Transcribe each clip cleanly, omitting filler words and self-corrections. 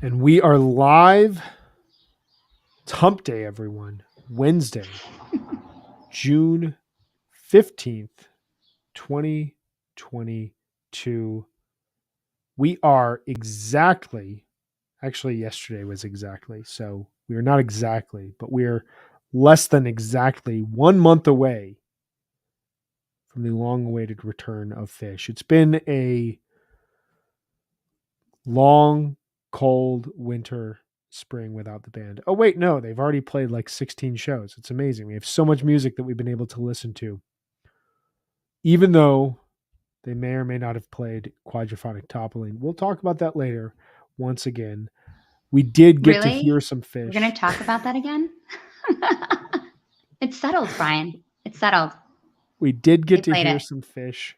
And we are live. It's hump day, everyone. Wednesday, June 15th, 2022. We are actually, yesterday was exactly. So we are not exactly, but we are less than exactly 1 month away from the long awaited return of Fish. It's been a long, cold winter spring without the band. Oh, wait, no, they've already played like 16 shows. It's amazing. We have so much music that we've been able to listen to, even though they may or may not have played Quadraphonic Toppling. We'll talk about that later. Once again, we did get to hear Really? some We're going Fish. to talk about that again? It's settled, Brian. It's settled. We did They get to played hear it. some Fish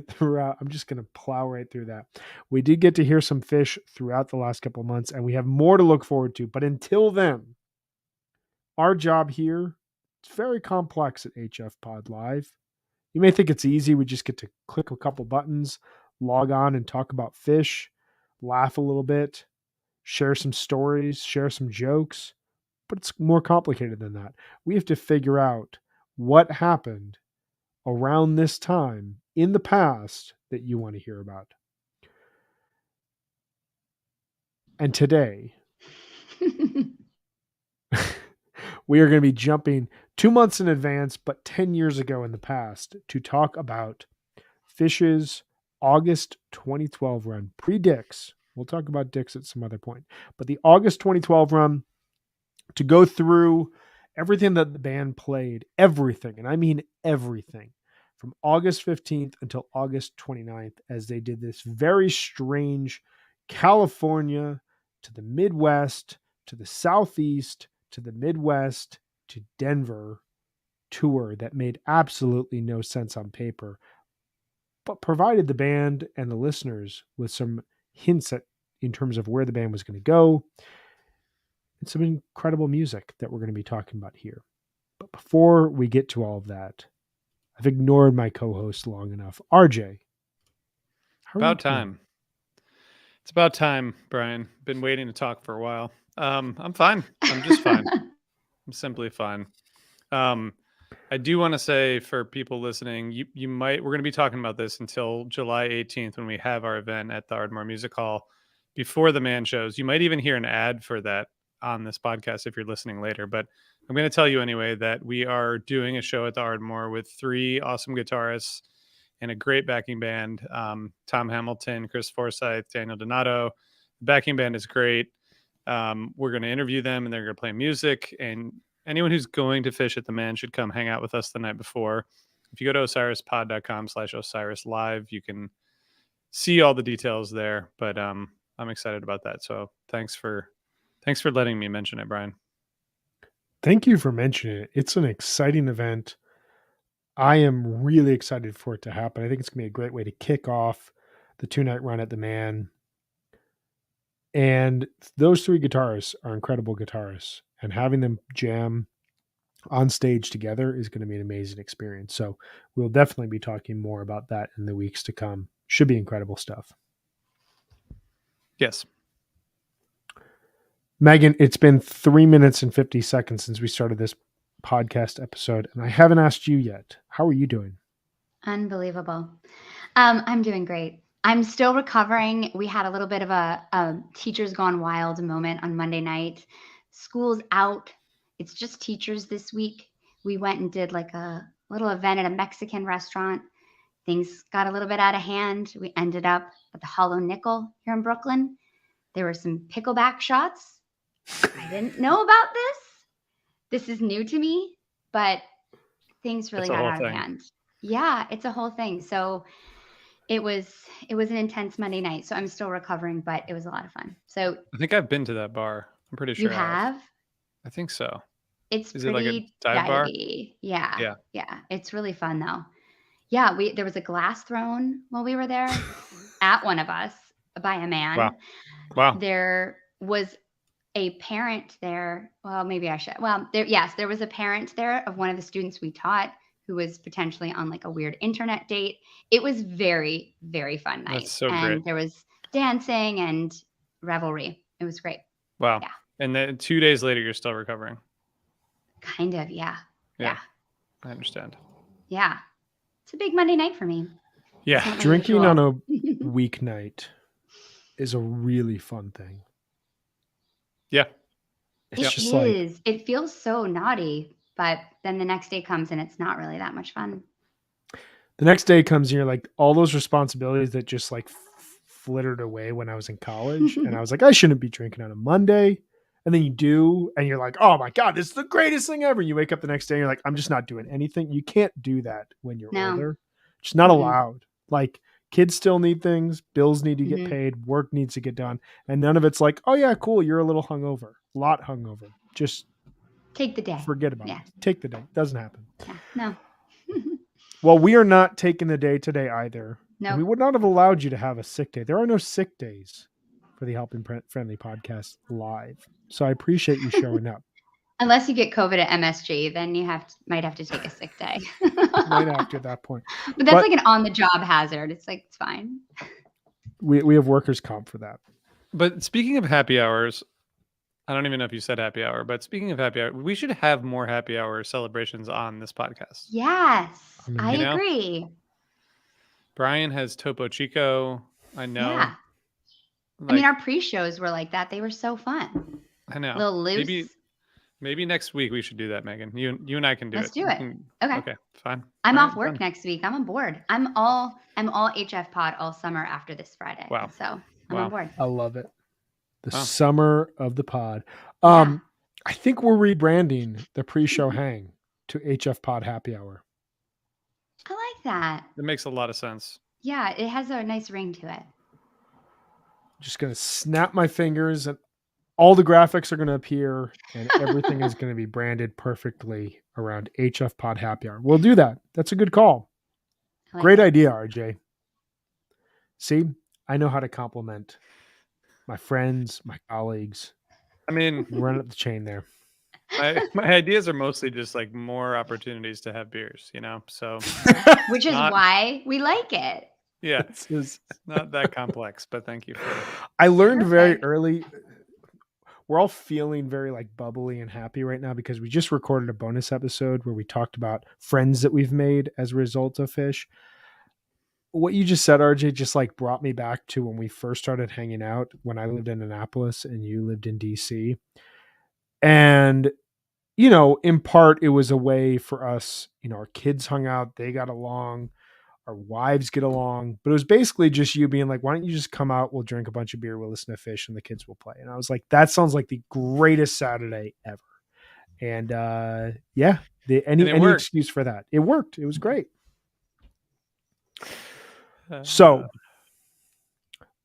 throughout. I'm just going to plow right through that. We did get to hear some Fish throughout the last couple of months, and we have more to look forward to. But until then, our job here, it's very complex at HFPod Live. You may think it's easy. We just get to click a couple buttons, log on and talk about Fish, laugh a little bit, share some stories, share some jokes. But it's more complicated than that. We have to figure out what happened around this time in the past that you want to hear about. And today, we are going to be jumping 2 months in advance, but 10 years ago in the past to talk about Fish's August 2012 run, pre-Dix. We'll talk about Dix at some other point. But the August 2012 run, to go through everything that the band played, everything, and I mean everything, from August 15th until August 29th, as they did this very strange California to the Midwest, to the Southeast, to the Midwest, to Denver tour that made absolutely no sense on paper, but provided the band and the listeners with some hints in terms of where the band was going to go and some incredible music that we're going to be talking about here. But before we get to all of that, I've ignored my co-host long enough. RJ, how are you About doing? time. It's about time, Brian. Been waiting to talk for a while. I'm fine. I'm just fine. I'm simply fine. I do want to say for people listening, you might we're going to be talking about this until July 18th when we have our event at the Ardmore Music Hall before the man shows. You might even hear an ad for that on this podcast if you're listening later. But I'm going to tell you anyway that we are doing a show at the Ardmore with 3 awesome guitarists and a great backing band. Tom Hamilton, Chris Forsyth, Daniel Donato. The backing band is great. We're going to interview them and they're going to play music. And anyone who's going to Fish at the Man should come hang out with us the night before. If you go to osirispod.com/Osiris Live, you can see all the details there. But I'm excited about that. So thanks for letting me mention it, Brian. Thank you for mentioning it. It's an exciting event. I am really excited for it to happen. I think it's going to be a great way to kick off the 2-night run at the Man. And those 3 guitarists are incredible guitarists, and having them jam on stage together is going to be an amazing experience. So we'll definitely be talking more about that in the weeks to come. Should be incredible stuff. Yes. Megan, it's been 3 minutes and 50 seconds since we started this podcast episode, and I haven't asked you yet. How are you doing? Unbelievable. I'm doing great. I'm still recovering. We had a little bit of a teachers gone wild moment on Monday night. School's out. It's just teachers this week. We went and did like a little event at a Mexican restaurant. Things got a little bit out of hand. We ended up at the Hollow Nickel here in Brooklyn. There were some pickleback shots. I didn't know about this. This is new to me, but things really got out of hand. Yeah, it's a whole thing. So it was an intense Monday night. So I'm still recovering, but it was a lot of fun. So I think I've been to that bar. I'm pretty sure you have? I think so. It's Is pretty it like a dive bar? Yeah. Yeah. It's really fun though. Yeah, there was a glass thrown while we were there at one of us by a man. Wow. There was a parent there. Well, maybe I should. Well, there was a parent there of one of the students we taught who was potentially on like a weird internet date. It was very, very fun night. That's so and great. there was dancing and revelry. It was great. Wow. Yeah. And then 2 days later, you're still recovering. Kind of. Yeah. Yeah. I understand. Yeah. It's a big Monday night for me. Yeah. It's not my Drinking usual. on a weeknight is a really fun thing. Yeah. It's It just like, is. It feels so naughty, but then the next day comes and it's not really that much fun. the next day comes and you're like, all those responsibilities that just like flittered away when I was in college. And I was like, I shouldn't be drinking on a Monday. And then you do, and you're like, oh my God, this is the greatest thing ever. You wake up the next day and you're like, I'm just not doing anything. You can't do that when you're No. older. It's not Mhm. allowed. Like, kids still need things, bills need to get Mhm. paid, work needs to get done. And none of it's like, oh yeah, cool, you're a little hungover, a lot hungover. Just Take the day. forget about Yeah. it. Take the day. Doesn't happen. Yeah. No. Well, we are not taking the day today either. And No. we would not have allowed you to have a sick day. There are no sick days for the Helping Friendly podcast live. So I appreciate you showing up. Unless you get COVID at MSG, then you might have to take a sick day. Right after that point. But that's like an on-the-job hazard. It's like, it's fine. We have workers' comp for that. But speaking of happy hours, I don't even know if you said happy hour, but speaking of happy hour, we should have more happy hour celebrations on this podcast. Yes, I mean, I you know? agree. Brian has Topo Chico. I know. Yeah. I mean, our pre-shows were like that. They were so fun. I know. A little loose. Maybe next week we should do that, Megan. You and I can do Let's it. do We it. can- Okay. Okay, fine. I'm All off right, work done. next week. I'm on board. I'm all HFPod all summer after this Friday. Wow. So I'm Wow. on board. I love it. The Wow. summer of the pod. Yeah. I think we're rebranding the pre-show hang to HF Pod Happy Hour. I like that. It makes a lot of sense. Yeah, it has a nice ring to it. Just gonna snap my fingers and all the graphics are gonna appear and everything is gonna be branded perfectly around HF Pod Happy Hour. We'll do that. That's a good call. I like Great it. idea, RJ. See, I know how to compliment my friends, my colleagues. I mean, Run up the chain there. my ideas are mostly just like more opportunities to have beers, you know? So Which is Not- why we like it. yeah, This is- it's not that complex, but thank you for I learned very Perfect. early. We're all feeling very like bubbly and happy right now because we just recorded a bonus episode where we talked about friends that we've made as a result of fish. What you just said, RJ, just like brought me back to when we first started hanging out when I lived in Annapolis and you lived in DC. And, you know, in part, it was a way for us, you know, our kids hung out, they got along, our wives get along, but it was basically just you being like, why don't you just come out? We'll drink a bunch of beer, we'll listen to fish, and the kids will play. And I was like, that sounds like the greatest Saturday ever. And yeah, any worked. excuse for that. It worked. It was great. So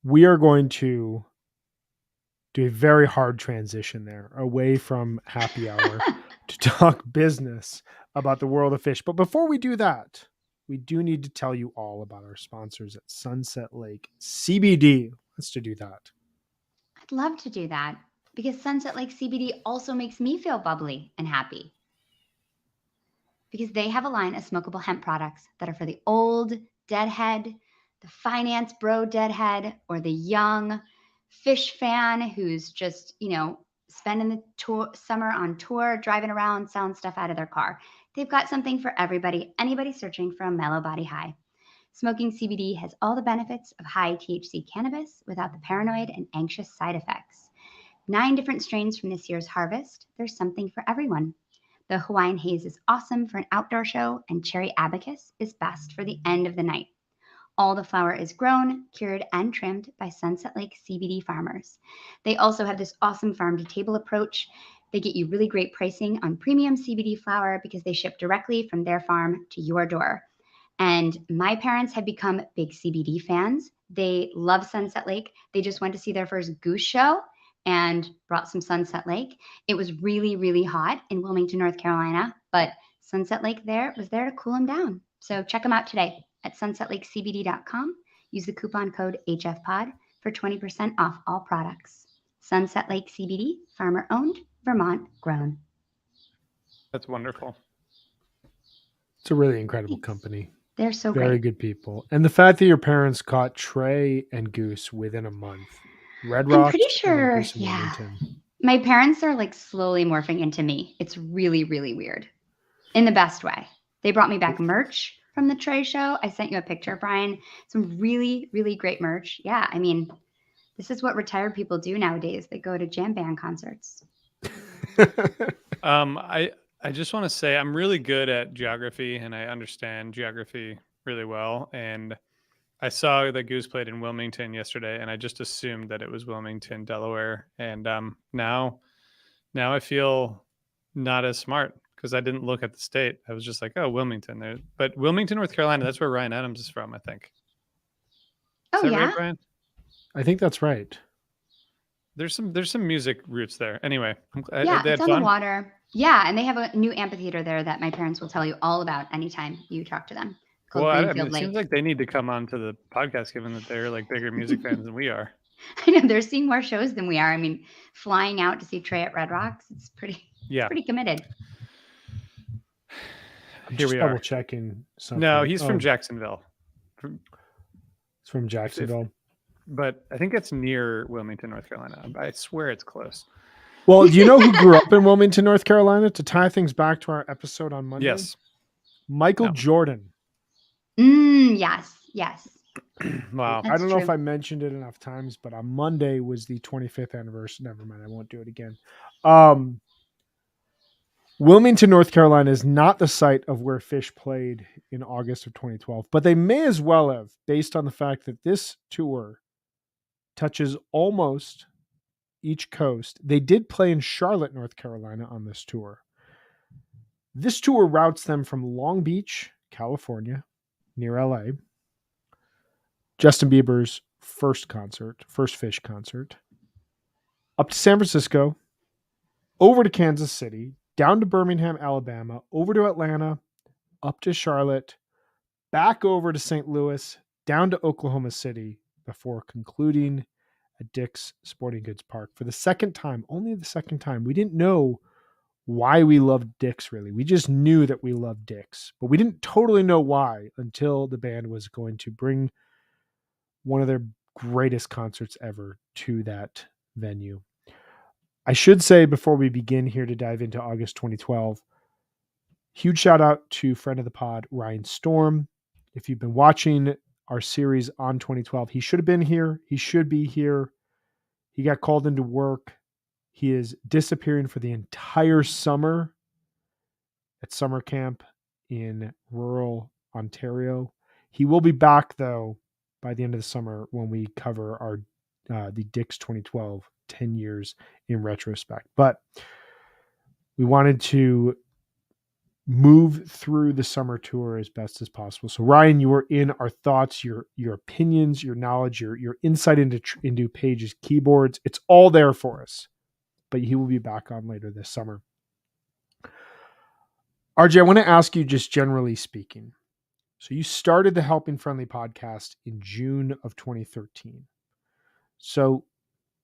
we are going to do a very hard transition there away from happy hour to talk business about the world of fish. But before we do that, we do need to tell you all about our sponsors at Sunset Lake CBD. Let's do that. I'd love to do that because Sunset Lake CBD also makes me feel bubbly and happy. Because they have a line of smokable hemp products that are for the old deadhead, the finance bro deadhead, or the young fish fan who's just, you know, spending the summer on tour, driving around, selling stuff out of their car. They've got something for everybody, anybody searching for a mellow body high. Smoking CBD has all the benefits of high THC cannabis without the paranoid and anxious side effects. 9 different strains from this year's harvest. There's something for everyone. The Hawaiian Haze is awesome for an outdoor show, and Cherry Abacus is best for the end of the night. All the flower is grown, cured, and trimmed by Sunset Lake CBD farmers. They also have this awesome farm-to-table approach. They get you really great pricing on premium CBD flower because they ship directly from their farm to your door. And my parents have become big CBD fans. They love Sunset Lake. They just went to see their first goose show and brought some Sunset Lake. It was really, really hot in Wilmington, North Carolina, but Sunset Lake was there to cool them down. So check them out today at sunsetlakecbd.com. Use the coupon code HFPod for 20% off all products. Sunset Lake CBD, farmer owned, Vermont grown. That's wonderful. It's a really incredible Thanks. company. They're so Very great. good people. And the fact that your parents caught Trey and Goose within a month. Red I'm Rocks, pretty and then sure, Greece and Wilmington. My parents are like slowly morphing into me. It's really, really weird in the best way. They brought me back merch from the Trey show. I sent you a picture, Brian. Some really, really great merch. Yeah, I mean, this is what retired people do nowadays. They go to jam band concerts. I just want to say I'm really good at geography and I understand geography really well. And I saw that Goose played in Wilmington yesterday, and I just assumed that it was Wilmington, Delaware. And now I feel not as smart because I didn't look at the state. I was just like, oh, Wilmington there. But Wilmington, North Carolina, that's where Ryan Adams is from, I think. Is Oh, that yeah? right, Brian? I think that's right. There's some music roots there. Anyway, Yeah, they it's had on the fun. water. Yeah, and they have a new amphitheater there that my parents will tell you all about anytime you talk to them. Called Well, I Greenfield mean, it Lake. seems like they need to come on to the podcast, given that they're like bigger music fans than we are. I know they're seeing more shows than we are. I mean, flying out to see Trey at Red Rocks, it's pretty committed. I'm Here just we double are. checking something. No, he's from Jacksonville. It's from Jacksonville. But I think it's near Wilmington, North Carolina. I swear it's close. Well, do you know who grew up in Wilmington, North Carolina? To tie things back to our episode on Monday? Yes. Michael Jordan. Yes. Wow. I don't know if I mentioned it enough times, but on Monday was the 25th anniversary. Never mind. I won't do it again. Wilmington, North Carolina is not the site of where Phish played in August of 2012, but they may as well have, based on the fact that this tour touches almost each coast. They did play in Charlotte, North Carolina on this tour. This tour routes them from Long Beach, California, near LA, Justin Bieber's first Phish concert, up to San Francisco, over to Kansas City, down to Birmingham, Alabama, over to Atlanta, up to Charlotte, back over to St. Louis, down to Oklahoma City, before concluding at Dick's Sporting Goods Park for the second time, only the second time. We didn't know why we loved Dick's, really. We just knew that we loved Dick's, but we didn't totally know why until the band was going to bring one of their greatest concerts ever to that venue. I should say before we begin here to dive into August 2012, huge shout out to friend of the pod, Ryan Storm. If you've been watching our series on 2012, he should have been here. He should be here. He got called into work. He is disappearing for the entire summer at summer camp in rural Ontario. He will be back, though, by the end of the summer when we cover our the Dick's 2012 10 years in retrospect. But we wanted to move through the summer tour as best as possible. So Ryan, you were in our thoughts, your opinions, your knowledge, your insight into Page's keyboards. It's all there for us. But he will be back on later this summer. RJ, I want to ask you, just generally speaking. So you started the Helping Friendly podcast in June of 2013. So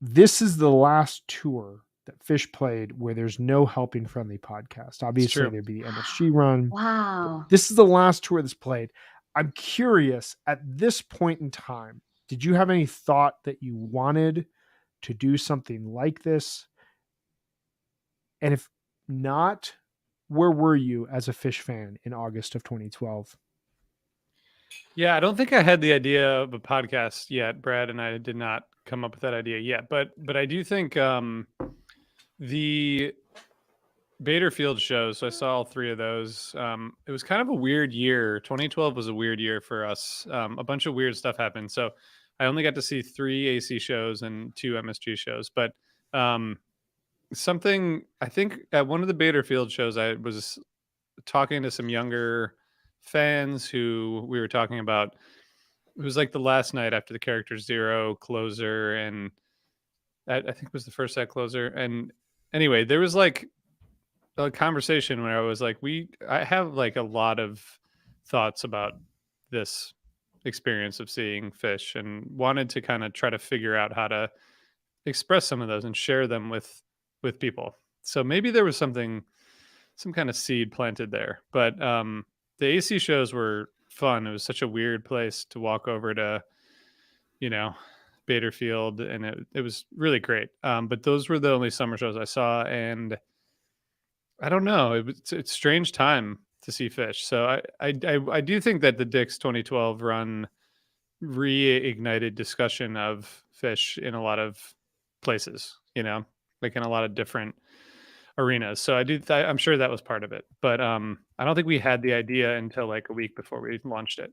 this is the last tour that Phish played where there's no Helping Friendly podcast. Obviously, there'd be the MSG run. Wow. This is the last tour that's played. I'm curious, at this point in time, did you have any thought that you wanted to do something like this? And if not, where were you as a Phish fan in August of 2012? Yeah, I don't think I had the idea of a podcast yet. Brad and I did not come up with that idea yet, but I do think the Baderfield shows. So I saw all three of those. It was kind of a weird year. 2012 was a weird year for us. A bunch of weird stuff happened. So I only got to see 3 AC shows and 2 MSG shows, but something, I think at one of the Baderfield shows, I was talking to some younger fans who we were talking about. It was like the last night after the Character Zero closer, and I think it was the first set closer. And anyway, there was like a conversation where I was like, I have like a lot of thoughts about this experience of seeing Phish, and wanted to kind of try to figure out how to express some of those and share them with people. So maybe there was some kind of seed planted there. But the AC shows were fun. It was such a weird place to walk over to, Baderfield, and it was really great. But those were the only summer shows I saw, and I don't know. It's a strange time to see fish. So I do think that the Dick's 2012 run reignited discussion of fish in a lot of places, like in a lot of different arenas. So I'm sure that was part of it. But I don't think we had the idea until like a week before we launched it.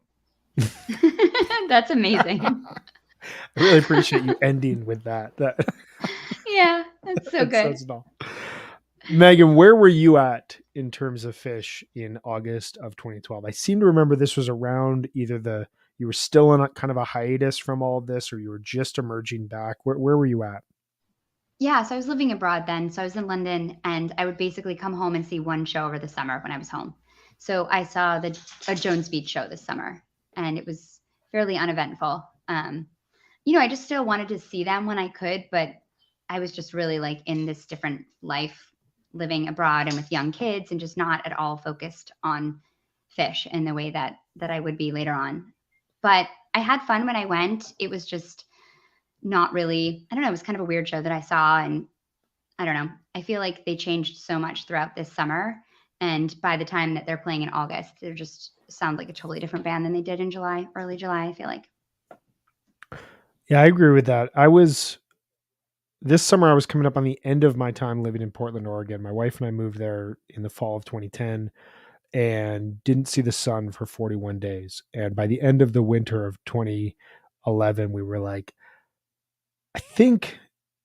That's amazing. I really appreciate you ending with that. Yeah, that's so that good. says it all. Megan, where were you at in terms of fish in August of 2012? I seem to remember this was around either you were still in a kind of a hiatus from all of this, or you were just emerging back. Where were you at? Yeah, so I was living abroad then. So I was in London, and I would basically come home and see one show over the summer when I was home. So I saw a Jones Beach show this summer, and it was fairly uneventful. I just still wanted to see them when I could, but I was just really like in this different life, living abroad and with young kids, and just not at all focused on fish in the way that I would be later on. But I had fun when I went. It was just not really, I don't know, it was kind of a weird show that I saw. And I don't know, I feel like they changed so much throughout this summer. And by the time that they're playing in August, they just sound like a totally different band than they did in July, early July, I feel like. Yeah, I agree with that. This summer, I was coming up on the end of my time living in Portland, Oregon. My wife and I moved there in the fall of 2010 and didn't see the sun for 41 days. And by the end of the winter of 2011, we were like, I think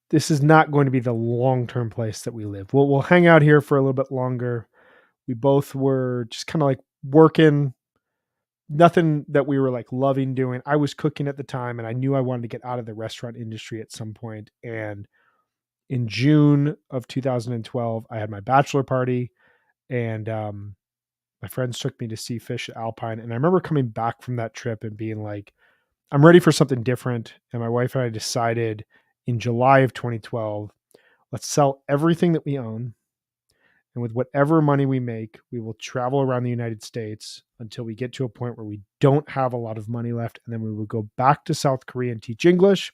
this is not going to be the long-term place that we live. We'll hang out here for a little bit longer. We both were just kind of like working, nothing that we were like loving doing. I was cooking at the time, and I knew I wanted to get out of the restaurant industry at some point. And in June of 2012, I had my bachelor party, and my friends took me to see fish at Alpine. And I remember coming back from that trip and being like, I'm ready for something different. And my wife and I decided in July of 2012, let's sell everything that we own. And with whatever money we make, we will travel around the United States until we get to a point where we don't have a lot of money left. And then we will go back to South Korea and teach English.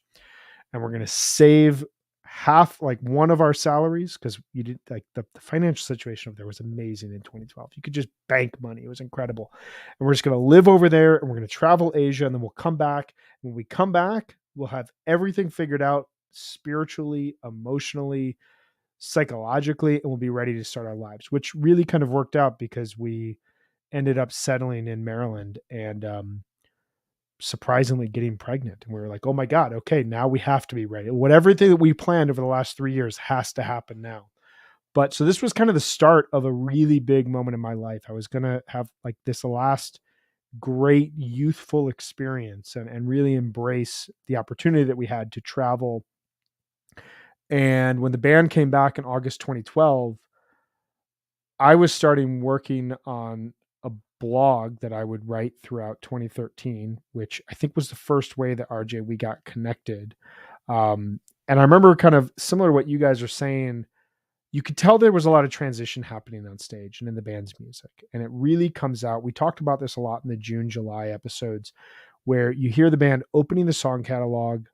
And we're going to save half, like one of our salaries, because you did like the financial situation over there was amazing in 2012. You could just bank money. It was incredible. And we're just going to live over there, and we're going to travel Asia, and then we'll come back. When we come back, we'll have everything figured out spiritually, emotionally, psychologically, and we'll be ready to start our lives, which really kind of worked out because we ended up settling in Maryland and surprisingly getting pregnant. And we were like, oh my God, okay, now we have to be ready. Whatever thing that we planned over the last 3 years has to happen now. But so this was kind of the start of a really big moment in my life. I was going to have like this last great youthful experience and really embrace the opportunity that we had to travel. And when the band came back in August 2012, I was starting working on a blog that I would write throughout 2013, which I think was the first way that RJ, we got connected. And I remember kind of similar to what you guys are saying, you could tell there was a lot of transition happening on stage and in the band's music. And it really comes out. We talked about this a lot in the June, July episodes, where you hear the band opening the song catalog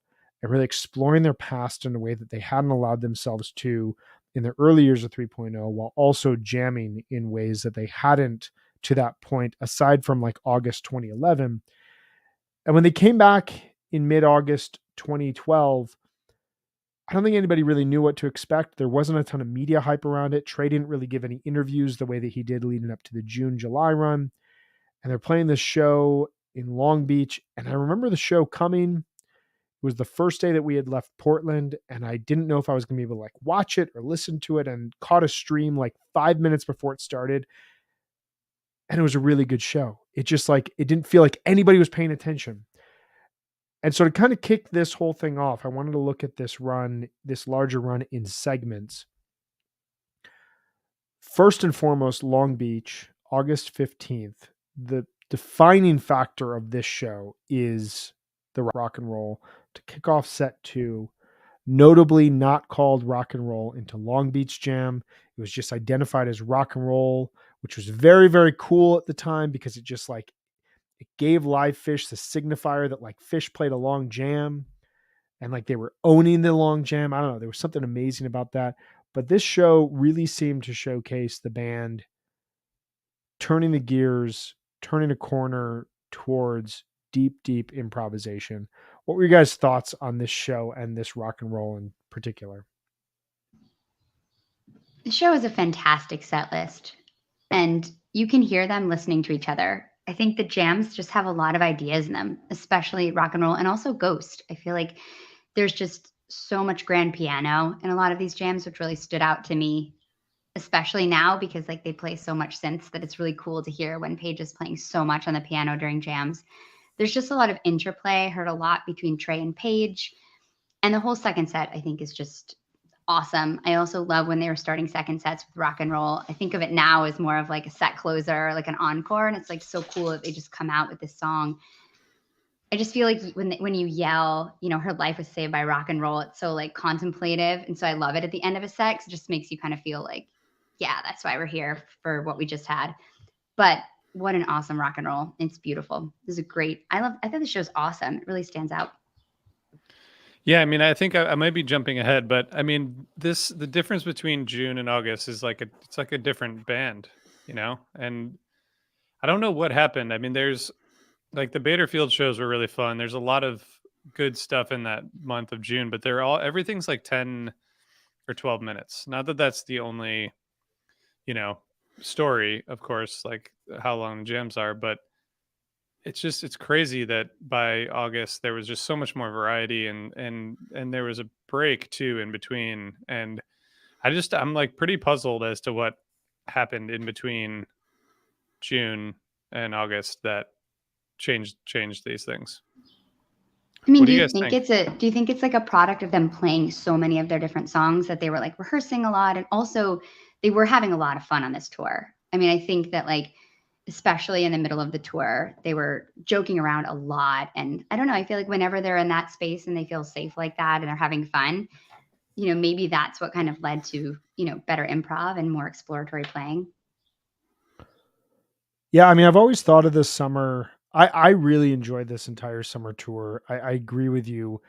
and really exploring their past in a way that they hadn't allowed themselves to in the early years of 3.0, while also jamming in ways that they hadn't to that point, aside from like August 2011. And when they came back in mid-August 2012, I don't think anybody really knew what to expect. There wasn't a ton of media hype around it. Trey didn't really give any interviews the way that he did leading up to the June, July run. And they're playing this show in Long Beach. And I remember the show coming. It was the first day that we had left Portland, and I didn't know if I was going to be able to like watch it or listen to it, and caught a stream like 5 minutes before it started. And it was a really good show. It just like, it didn't feel like anybody was paying attention. And so to kind of kick this whole thing off, I wanted to look at this run, this larger run in segments. First and foremost, Long Beach, August 15th. The defining factor of this show is the rock and roll to kick off set 2, notably not called rock and roll into Long Beach Jam. It was just identified as rock and roll, which was very, very cool at the time because it just like, it gave live fish the signifier that like fish played a long jam. and like they were owning the long jam. I don't know. There was something amazing about that. But this show really seemed to showcase the band turning the gears, turning a corner towards deep, deep improvisation. What were your guys' thoughts on this show and this rock and roll in particular? The show is a fantastic set list, and you can hear them listening to each other. I think the jams just have a lot of ideas in them, especially rock and roll and also Ghost. I feel like there's just so much grand piano in a lot of these jams, which really stood out to me, especially now because like they play so much synths that it's really cool to hear when Paige is playing so much on the piano during jams. There's just a lot of interplay. I heard a lot between Trey and Paige. And the whole second set, I think, is just awesome. I also love when they were starting second sets with rock and roll. I think of it now as more of like a set closer, like an encore. And it's like so cool that they just come out with this song. I just feel like when you yell, her life was saved by rock and roll, it's so like contemplative. And so I love it at the end of a set 'cause it just makes you kind of feel like, yeah, that's why we're here for what we just had. But what an awesome rock and roll. It's beautiful. This is a great, I thought the show's awesome. It really stands out. Yeah, I mean, I think I might be jumping ahead, but I mean, the difference between June and August is it's like a different band, and I don't know what happened. I mean, there's like the Baderfield shows were really fun. There's a lot of good stuff in that month of June, but everything's like 10 or 12 minutes. Not that that's the only, you know, story, of course, like how long the jams are, but it's crazy that by August there was just so much more variety and there was a break too in between. And I'm like pretty puzzled as to what happened in between June and August that changed these things. I mean, What do do you you guys think think? it's like a product of them playing so many of their different songs that they were like rehearsing a lot, and also they were having a lot of fun on this tour? I mean, I think that like especially in the middle of the tour, they were joking around a lot, and I don't know, I feel like whenever they're in that space and they feel safe like that and they're having fun, maybe that's what kind of led to, better improv and more exploratory playing. Yeah, I mean, I've always thought of this summer. I really enjoyed this entire summer tour. I agree with you.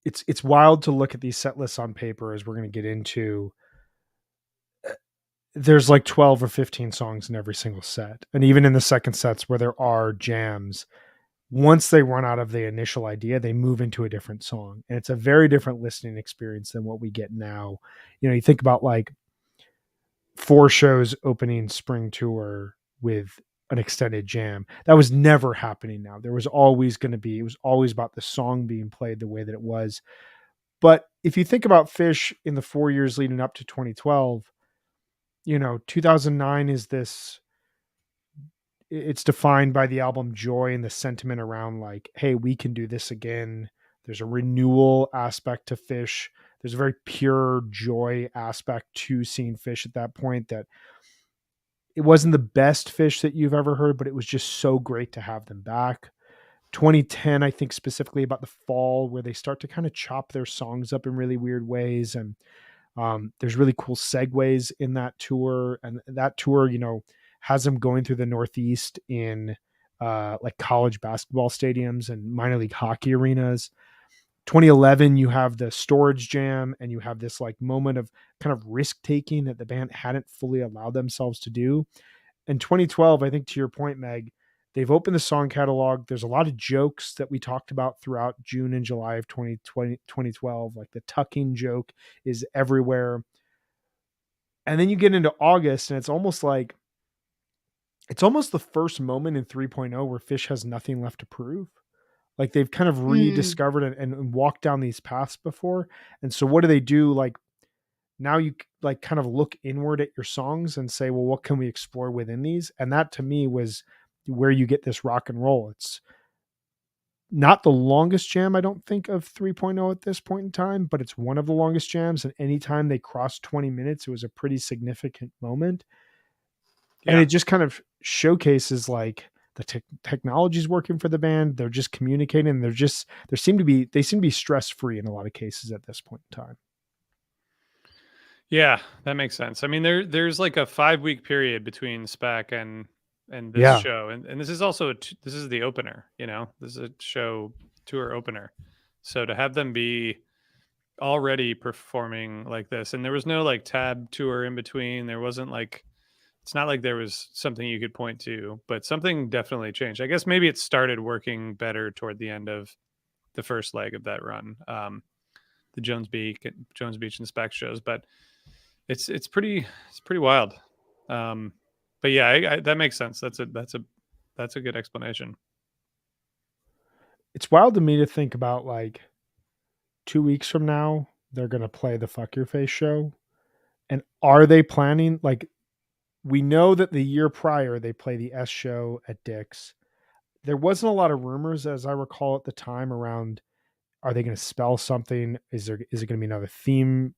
It's wild to look at these set lists on paper as we're going to get into. There's like 12 or 15 songs in every single set. And even in the second sets where there are jams, once they run out of the initial idea, they move into a different song. And it's a very different listening experience than what we get now. You think about like 4 shows opening spring tour with an extended jam. That was never happening now. There was always going to be, it was always about the song being played the way that it was. But if you think about Fish in the 4 years leading up to 2012, 2009 is this, it's defined by the album Joy and the sentiment around like, hey, we can do this again. There's a renewal aspect to Fish. There's a very pure joy aspect to seeing Fish at that point, that it wasn't the best Fish that you've ever heard, but it was just so great to have them back. 2010, I think specifically about the fall where they start to kind of chop their songs up in really weird ways. And there's really cool segues in that tour. And that tour, has them going through the Northeast in like college basketball stadiums and minor league hockey arenas. 2011, you have the Storage Jam, and you have this like moment of kind of risk taking that the band hadn't fully allowed themselves to do. In 2012, I think to your point, Meg, they've opened the song catalog. There's a lot of jokes that we talked about throughout June and July of 2012. Like the tucking joke is everywhere. And then you get into August, and it's almost the first moment in 3.0 where Fish has nothing left to prove. Like they've kind of Mm. rediscovered and walked down these paths before. And so what do they do? Like now you like kind of look inward at your songs and say, well, what can we explore within these? And that to me was where you get this rock and roll. It's not the longest jam, I don't think, of 3.0 at this point in time, but it's one of the longest jams. And anytime they crossed 20 minutes, it was a pretty significant moment. And Yeah. it just kind of showcases like the technology is working for the band. They're just communicating. They seem to be stress free in a lot of cases at this point in time. Yeah, that makes sense. I mean, there's like a 5-week period between SPAC and this Yeah. show, and this is also this is the opener. This is a show tour opener, So to have them be already performing like this, and there was no like tab tour in between. There wasn't like, it's not like there was something you could point to, but something definitely changed. I guess maybe it started working better toward the end of the first leg of that run, the Jones Beach and Spec shows. But it's pretty wild. But yeah, that makes sense. That's a good explanation. It's wild to me to think about like 2 weeks from now, they're going to play the Fuck Your Face show. And are they planning, like, we know that the year prior they play the S show at Dick's. There wasn't a lot of rumors, as I recall at the time, around are they going to spell something? Is it going to be another theme?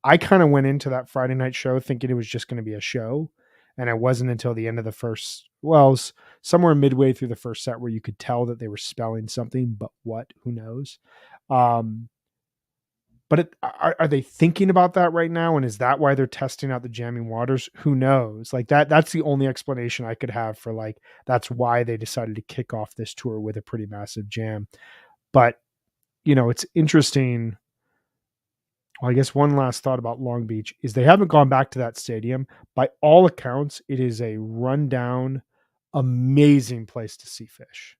I kind of went into that Friday night show thinking it was just going to be a show. And it wasn't until the end of the first, well, somewhere midway through the first set where you could tell that they were spelling something, but what? Who knows? But are they thinking about that right now? And is that why they're testing out the jamming waters? Who knows? Like that's the only explanation I could have for like, that's why they decided to kick off this tour with a pretty massive jam. But, it's interesting. Well, I guess one last thought about Long Beach is they haven't gone back to that stadium. By all accounts, it is a rundown, amazing place to see Fish.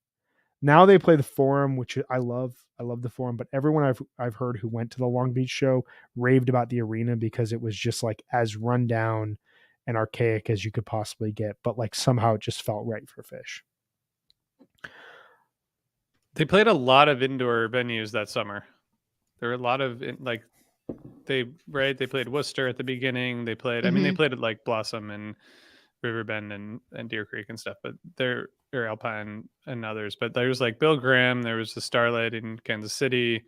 Now they play the Forum, which I love. I love the Forum, but everyone I've heard who went to the Long Beach show raved about the arena because it was just like as rundown and archaic as you could possibly get, but like somehow it just felt right for Fish. They played a lot of indoor venues that summer. There were a lot of like they played Worcester at the beginning. They played, I mean, they played at like Blossom and Riverbend and Deer Creek and stuff, but they're Alpine and others. But there's like Bill Graham, there was the Starlight in Kansas City.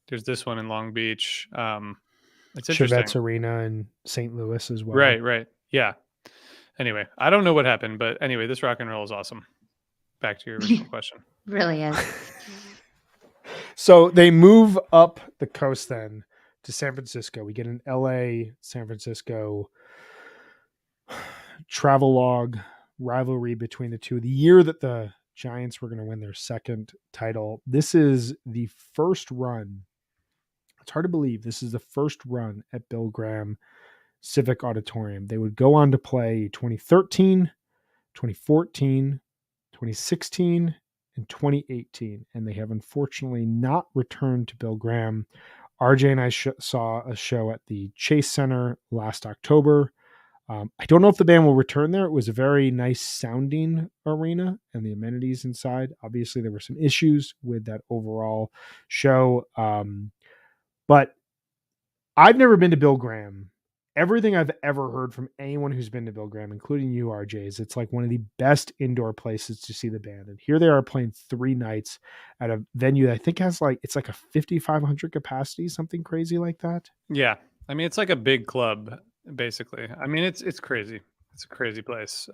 There's this one in Long Beach. It's interesting. Chevette's Arena in St. Louis as well. Right. Yeah. Anyway, I don't know what happened, but anyway, this rock and roll is awesome. Back to your original question. Really is. So they move up the coast then to San Francisco. We get an LA, San Francisco travelogue rivalry between the two. The year that the Giants were going to win their second title. This is the first run. It's hard to believe this is the first run at Bill Graham Civic Auditorium. They would go on to play 2013, 2014, 2016, and 2018, and they have unfortunately not returned to Bill Graham. RJ and I saw a show at the Chase Center last October. I don't know if the band will return there. It was a very nice sounding arena and the amenities inside. Obviously, there were some issues with that overall show. But I've never been to Bill Graham. Everything I've ever heard from anyone who's been to Bill Graham, including you, RJ, is it's like one of the best indoor places to see the band. And here they are playing 3 nights at a venue that I think has like, it's like a 5,500 capacity, something crazy like that. Yeah. I mean, it's like a big club, basically. I mean, it's crazy. It's a crazy place.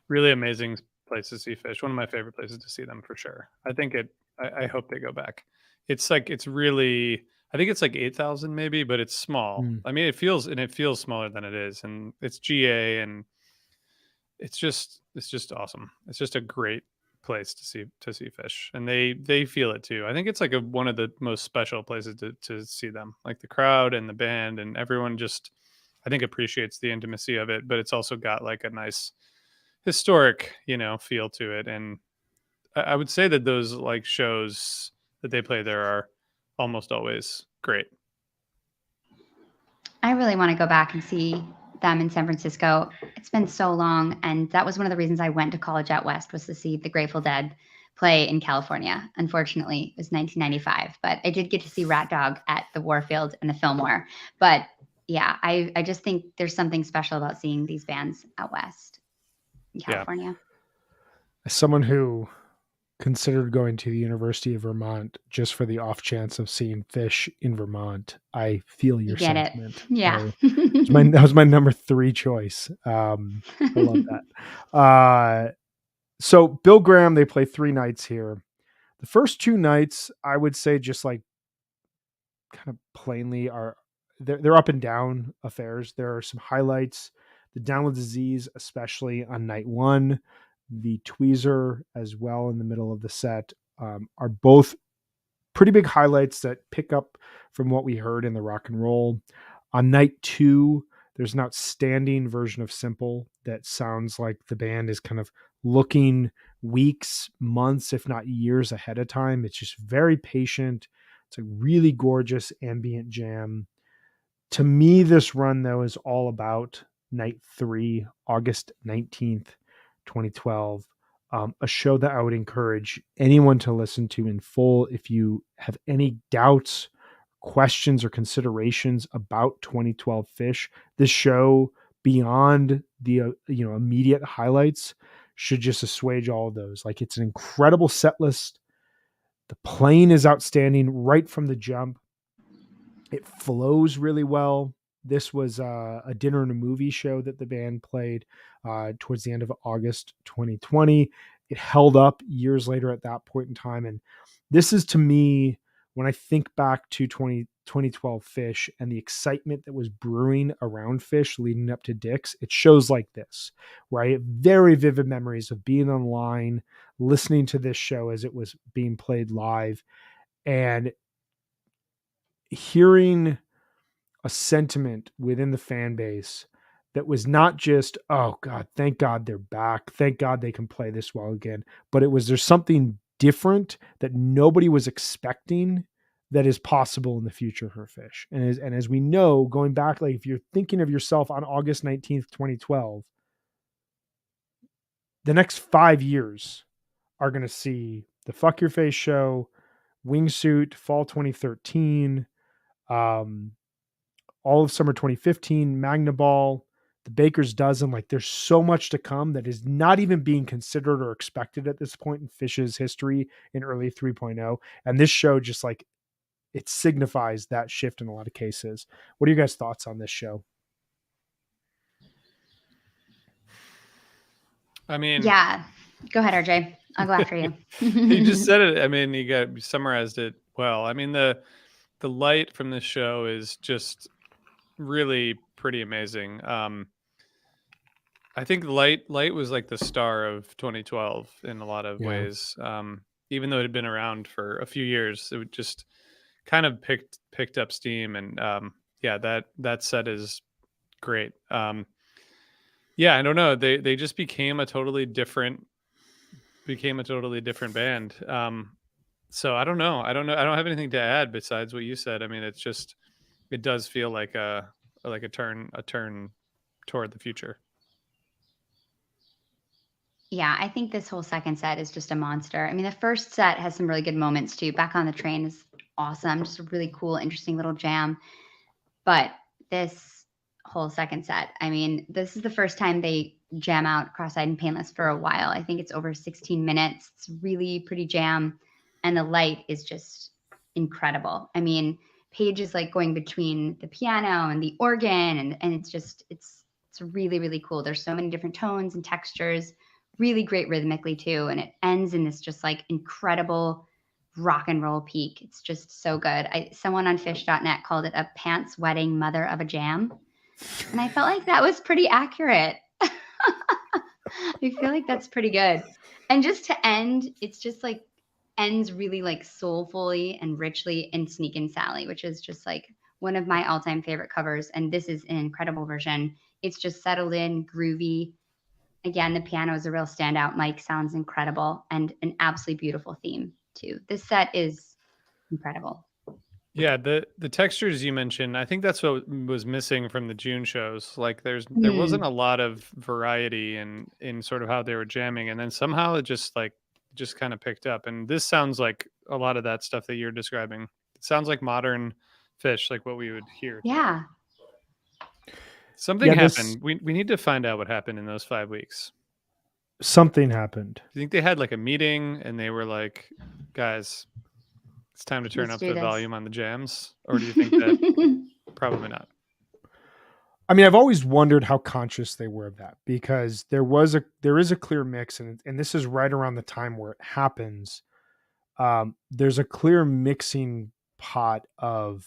Really amazing place to see Fish. One of my favorite places to see them for sure. I hope they go back. It's really, I think it's like 8,000 maybe, but it's small. I mean, it feels smaller than it is, and it's GA, and it's just awesome. It's just a great place to see Fish, and they feel it too. I think it's like one of the most special places to see them. Like the crowd and the band and everyone just, I think, appreciates the intimacy of it, but it's also got like a nice historic, feel to it. And I would say that those like shows that they play there are almost always great. I really want to go back and see them in San Francisco. It's been so long, and that was one of the reasons I went to college out west, was to see the Grateful Dead play in California. Unfortunately, it was 1995, but I did get to see Rat Dog at the Warfield and the Fillmore. But yeah, I just think there's something special about seeing these bands out west in California. Yeah. As someone who considered going to the University of Vermont just for the off chance of seeing Fish in Vermont, I feel your sentiment. It. Yeah. That was my number 3 choice. I love that. So Bill Graham, they play 3 nights here. The first 2 nights, I would say, just like kind of plainly they're up and down affairs. There are some highlights. The Down with Disease, especially on night 1, the Tweezer as well in the middle of the set, are both pretty big highlights that pick up from what we heard in the rock and roll. On night 2, there's an outstanding version of Simple that sounds like the band is kind of looking weeks, months, if not years ahead of time. It's just very patient. It's a really gorgeous ambient jam. To me, this run, though, is all about night 3, August 19th, 2012. A show that I would encourage anyone to listen to in full. If you have any doubts, questions, or considerations about 2012 Fish, this show, beyond the immediate highlights, should just assuage all of those. Like, it's an incredible set list. The playing is outstanding right from the jump. It flows really well. This was a dinner and a movie show that the band played towards the end of August 2020. It held up years later at that point in time. And this is, to me, when I think back to 2012 Fish and the excitement that was brewing around Fish leading up to Dick's, it shows like this, where I have very vivid memories of being online, listening to this show as it was being played live, and hearing a sentiment within the fan base that was not just, oh God, thank God they're back. Thank God they can play this well again. But it was, there's something different that nobody was expecting that is possible in the future for Fish. And as we know, going back, like if you're thinking of yourself on August 19th, 2012, the next 5 years are going to see the Fuck Your Face show, Wingsuit, fall 2013, all of summer 2015, Magna Ball, the Baker's Dozen. Like, there's so much to come that is not even being considered or expected at this point in Fish's history in early 3.0. And this show just, like, it signifies that shift in a lot of cases. What are your guys' thoughts on this show? I mean, Yeah, go ahead, RJ. I'll go after you. You just said it. I mean, you summarized it well. I mean, the light from this show is just really pretty amazing. I think light was like the star of 2012 in a lot of ways. Even though it had been around for a few years, it would just kind of picked up steam, and yeah, that set is great. Yeah, I don't know. They just became a totally different band. So I don't know. I don't have anything to add besides what you said. I mean, it does feel like a turn toward the future. Yeah, I think this whole second set is just a monster. I mean, the first set has some really good moments too. Back on the Train is awesome. Just a really cool, interesting little jam. But this whole second set, I mean, this is the first time they jam out Cross-Eyed and Painless for a while. I think it's over 16 minutes. It's really pretty jam. And the light is just incredible. I mean, Paige is like going between the piano and the organ, and it's really, really cool. There's so many different tones and textures, really great rhythmically too. And it ends in this just like incredible rock and roll peak. It's just so good. Someone on fish.net called it a pants wetting mother of a jam. And I felt like that was pretty accurate. I feel like that's pretty good. And just to end, it's just like ends really like soulfully and richly in Sneakin' Sally, which is just like one of my all-time favorite covers. And this is an incredible version. It's just settled in, groovy. Again, the piano is a real standout. Mike sounds incredible, and an absolutely beautiful theme too. This set is incredible. Yeah, the textures you mentioned, I think that's what was missing from the June shows. Like there wasn't a lot of variety in sort of how they were jamming, and then somehow it just kind of picked up. And this sounds like a lot of that stuff that you're describing. It sounds like modern Fish, like what we would hear. Yeah. Something happened. We need to find out what happened in those 5 weeks. Something happened. Do you think they had like a meeting and they were like, guys, it's time to turn up the volume on the jams? Or do you think that probably not? I mean, I've always wondered how conscious they were of that, because there is a clear mix, and this is right around the time where it happens. There's a clear mixing pot of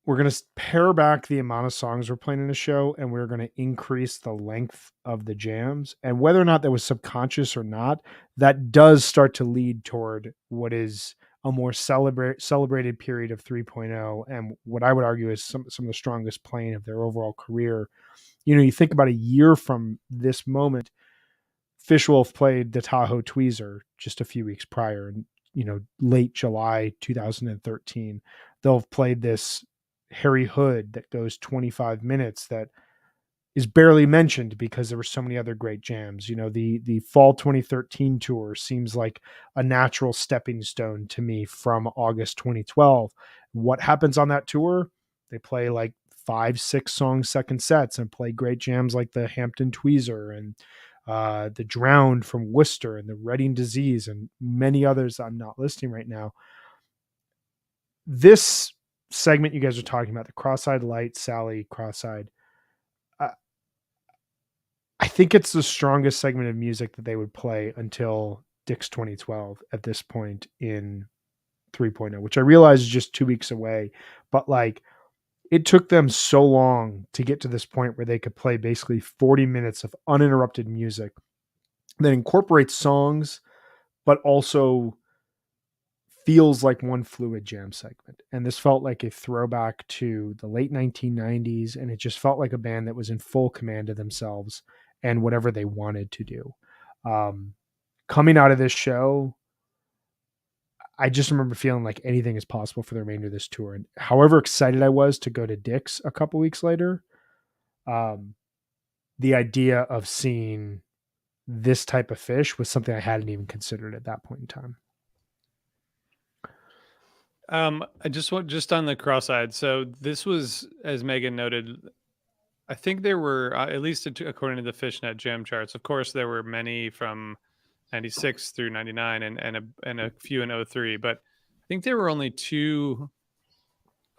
we're going to pare back the amount of songs we're playing in a show, and we're going to increase the length of the jams. And whether or not that was subconscious or not, that does start to lead toward what is a more celebrated period of 3.0, and what I would argue is some of the strongest playing of their overall career. You know, you think about a year from this moment, Fishwolf played the Tahoe Tweezer just a few weeks prior, and late July 2013. They'll have played this Harry Hood that goes 25 minutes that is barely mentioned because there were so many other great jams. The fall 2013 tour seems like a natural stepping stone to me from August 2012. What happens on that tour? They play like 5-6 song second sets and play great jams like the Hampton Tweezer and the Drowned from Worcester and the Reading Disease and many others I'm not listing right now. This segment you guys are talking about, the Cross-Eyed Light, Sally, Cross-Eyed, I think it's the strongest segment of music that they would play until Dick's 2012 at this point in 3.0, which I realize is just 2 weeks away, but like it took them so long to get to this point where they could play basically 40 minutes of uninterrupted music that incorporates songs, but also feels like one fluid jam segment. And this felt like a throwback to the late 1990s. And it just felt like a band that was in full command of themselves and whatever they wanted to do. Coming out of this show, I just remember feeling like anything is possible for the remainder of this tour. And however excited I was to go to Dick's a couple weeks later, the idea of seeing this type of Fish was something I hadn't even considered at that point in time. I just on the Cross-Eyed. So this was, as Megan noted, I think there were, at least according to the Fishnet jam charts, of course, there were many from 96 through 99 and a few in 03, but I think there were only 2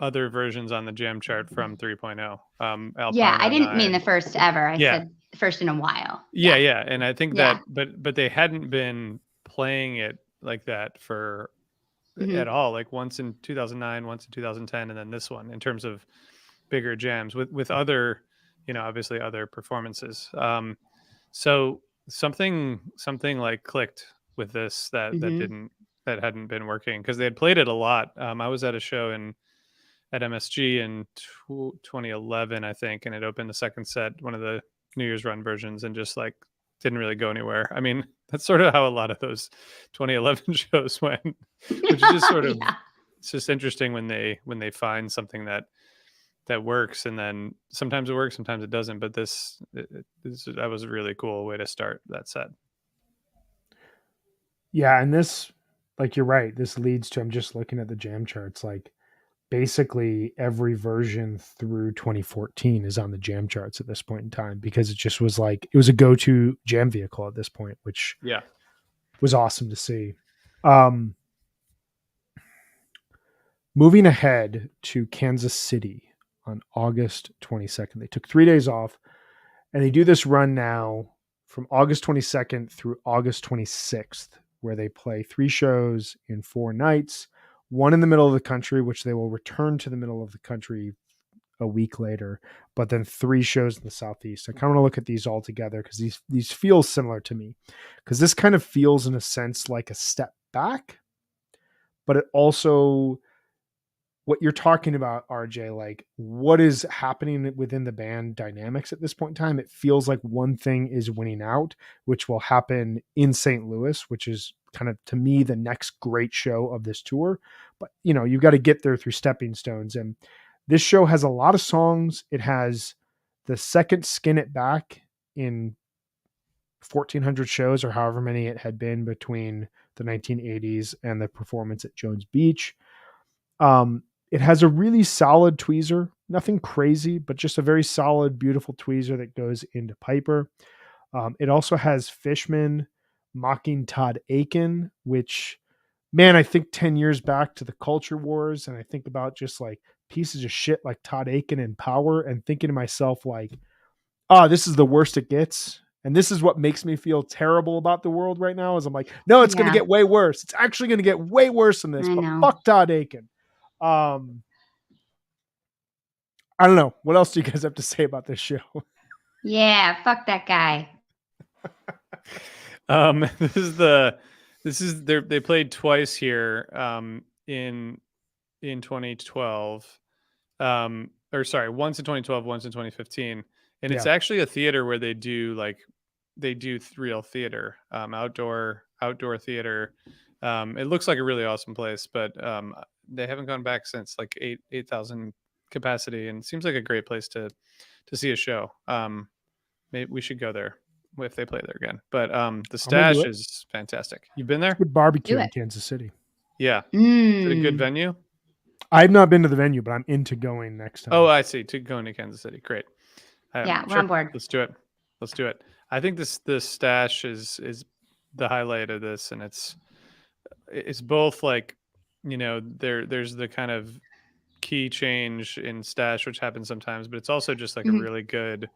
other versions on the jam chart from 3.0. Yeah, I didn't mean the first ever. I said first in a while. Yeah. And I think that, but they hadn't been playing it like that for at all. Like once in 2009, once in 2010, and then this one in terms of bigger jams with other, obviously other performances. So something like clicked with this that hadn't been working, because they had played it a lot. I was at a show at MSG in 2011, I think, and it opened the second set, one of the New Year's Run versions, and just like didn't really go anywhere. I mean, that's sort of how a lot of those 2011 shows went, which is just sort of it's just interesting when they find something that works, and then sometimes it works, sometimes it doesn't. But that was a really cool way to start that set. Yeah, and this, like, you're right, this leads to, I'm just looking at the jam charts, like basically every version through 2014 is on the jam charts at this point in time, because it just was like, it was a go-to jam vehicle at this point, which was awesome to see. Moving ahead to Kansas City on August 22nd. They took 3 days off, and they do this run now from August 22nd through August 26th, where they play 3 shows in 4 nights, 1 in the middle of the country, which they will return to the middle of the country a week later, but then 3 shows in the Southeast. I kind of want to look at these all together because these feel similar to me, because this kind of feels in a sense like a step back, but it also, what you're talking about, RJ, like what is happening within the band dynamics at this point in time, it feels like one thing is winning out, which will happen in St. Louis, which is kind of, to me, the next great show of this tour. But, you've got to get there through stepping stones. And this show has a lot of songs. It has the second Skin It Back in 1,400 shows, or however many it had been between the 1980s and the performance at Jones Beach. It has a really solid tweezer, nothing crazy, but just a very solid, beautiful tweezer that goes into Piper. It also has Fishman mocking Todd Aiken, which, man, I think 10 years back to the Culture Wars, and I think about just like pieces of shit like Todd Aiken and Power, and thinking to myself like, this is the worst it gets. And this is what makes me feel terrible about the world right now, is I'm like, no, it's going to get way worse. It's actually going to get way worse than this, but fuck Todd Aiken. I don't know. What else do you guys have to say about this show? Yeah, fuck that guy. They played twice here in 2012. Or sorry, once in 2012, once in 2015. And it's Yeah. actually a theater where they do real theater, outdoor theater. It looks like a really awesome place, but they haven't gone back since, like 8,000 capacity, and it seems like a great place to see a show. Maybe we should go there if they play there again. But the I'm gonna do Stash it. is fantastic. You've been there? Good barbecue Do in it. Kansas City. Yeah. Is it a good Mm. venue? I've not been to the venue, but I'm into going next time. Oh, I see. To going to Kansas City. Great. Yeah, we're Sure. on board. Let's do it. Let's do it. I think this Stash is the highlight of this, and it's both like, there's the kind of key change in Stash which happens sometimes, but it's also just like a Mhm. really good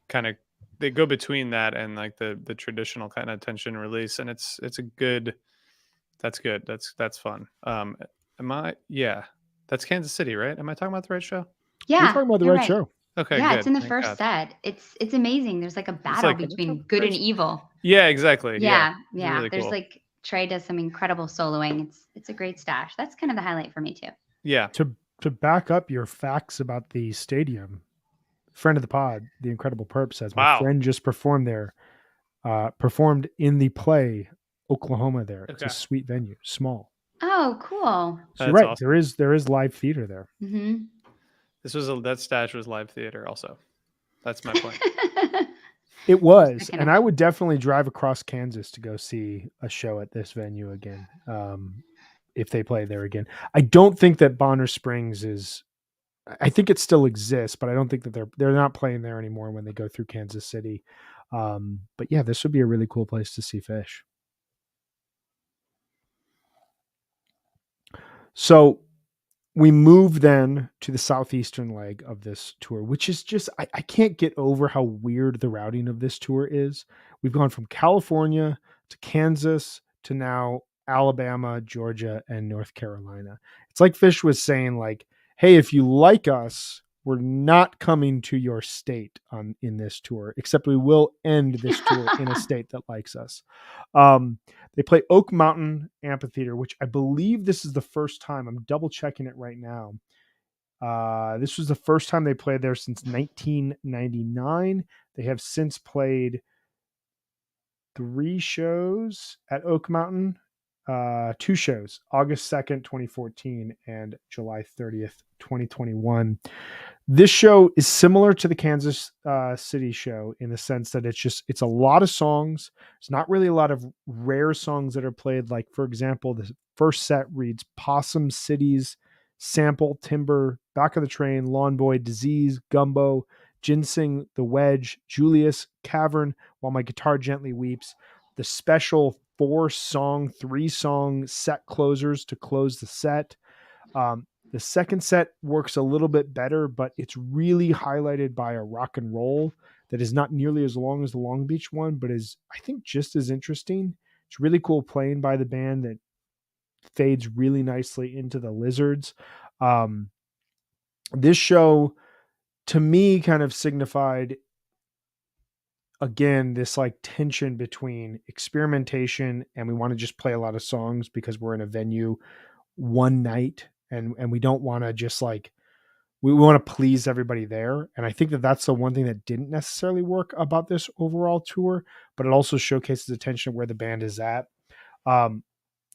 kind of, they go between that and like the traditional kind of tension release, and it's a good, that's good, that's fun. That's Kansas City, right? Am I talking about the right show? You're Yeah, talking about the you're right right. show. Okay, Yeah, good. it's in the Thank first God. set. It's amazing. There's like a battle like- between good and evil. Yeah, exactly. Yeah, It's yeah. really There's cool. like Trey does some incredible soloing. It's a great Stash. That's kind of the highlight for me too. Yeah. To back up your facts about the stadium, friend of the pod, the Incredible Perp says my Wow. friend just performed there, performed in the play Oklahoma there. It's a Okay. sweet venue, small. Oh, cool. So you're That's right. awesome. There is live theater there. Mm-hmm. That Stash was live theater also. That's my point. It was, Second and I would definitely drive across Kansas to go see a show at this venue again, if they play there again. I don't think that Bonner Springs is. I think it still exists, but I don't think that they're not playing there anymore when they go through Kansas City. But yeah, this would be a really cool place to see Fish. So we move then to the southeastern leg of this tour, which is just, I can't get over how weird the routing of this tour is. We've gone from California to Kansas to now Alabama, Georgia, and North Carolina. It's like Fish was saying, like, hey, if you like us, we're not coming to your state in this tour, except we will end this tour in a state that likes us. They play Oak Mountain Amphitheater, which I believe this is the first time. I'm double checking it right now. This was the first time they played there since 1999. They have since played 3 shows at Oak Mountain, 2 shows, August 2nd, 2014 and July 30th, 2021. This show is similar to the Kansas City show in the sense that it's a lot of songs. It's not really a lot of rare songs that are played. Like, for example, the first set reads Possum Cities, Sample, Timber, Back of the Train, Lawn Boy, Disease, Gumbo, Ginseng, The Wedge, Julius, Cavern, While My Guitar Gently Weeps. The special 3-song set closers to close the set. The second set works a little bit better, but it's really highlighted by a rock and roll that is not nearly as long as the Long Beach one, but is, I think, just as interesting. It's really cool playing by the band that fades really nicely into the Lizards. This show, to me, kind of signified, again, this like tension between experimentation and we want to just play a lot of songs because we're in a venue one night and we don't want to just like, we want to please everybody there. And I think that that's the one thing that didn't necessarily work about this overall tour, but it also showcases the tension of where the band is at. Do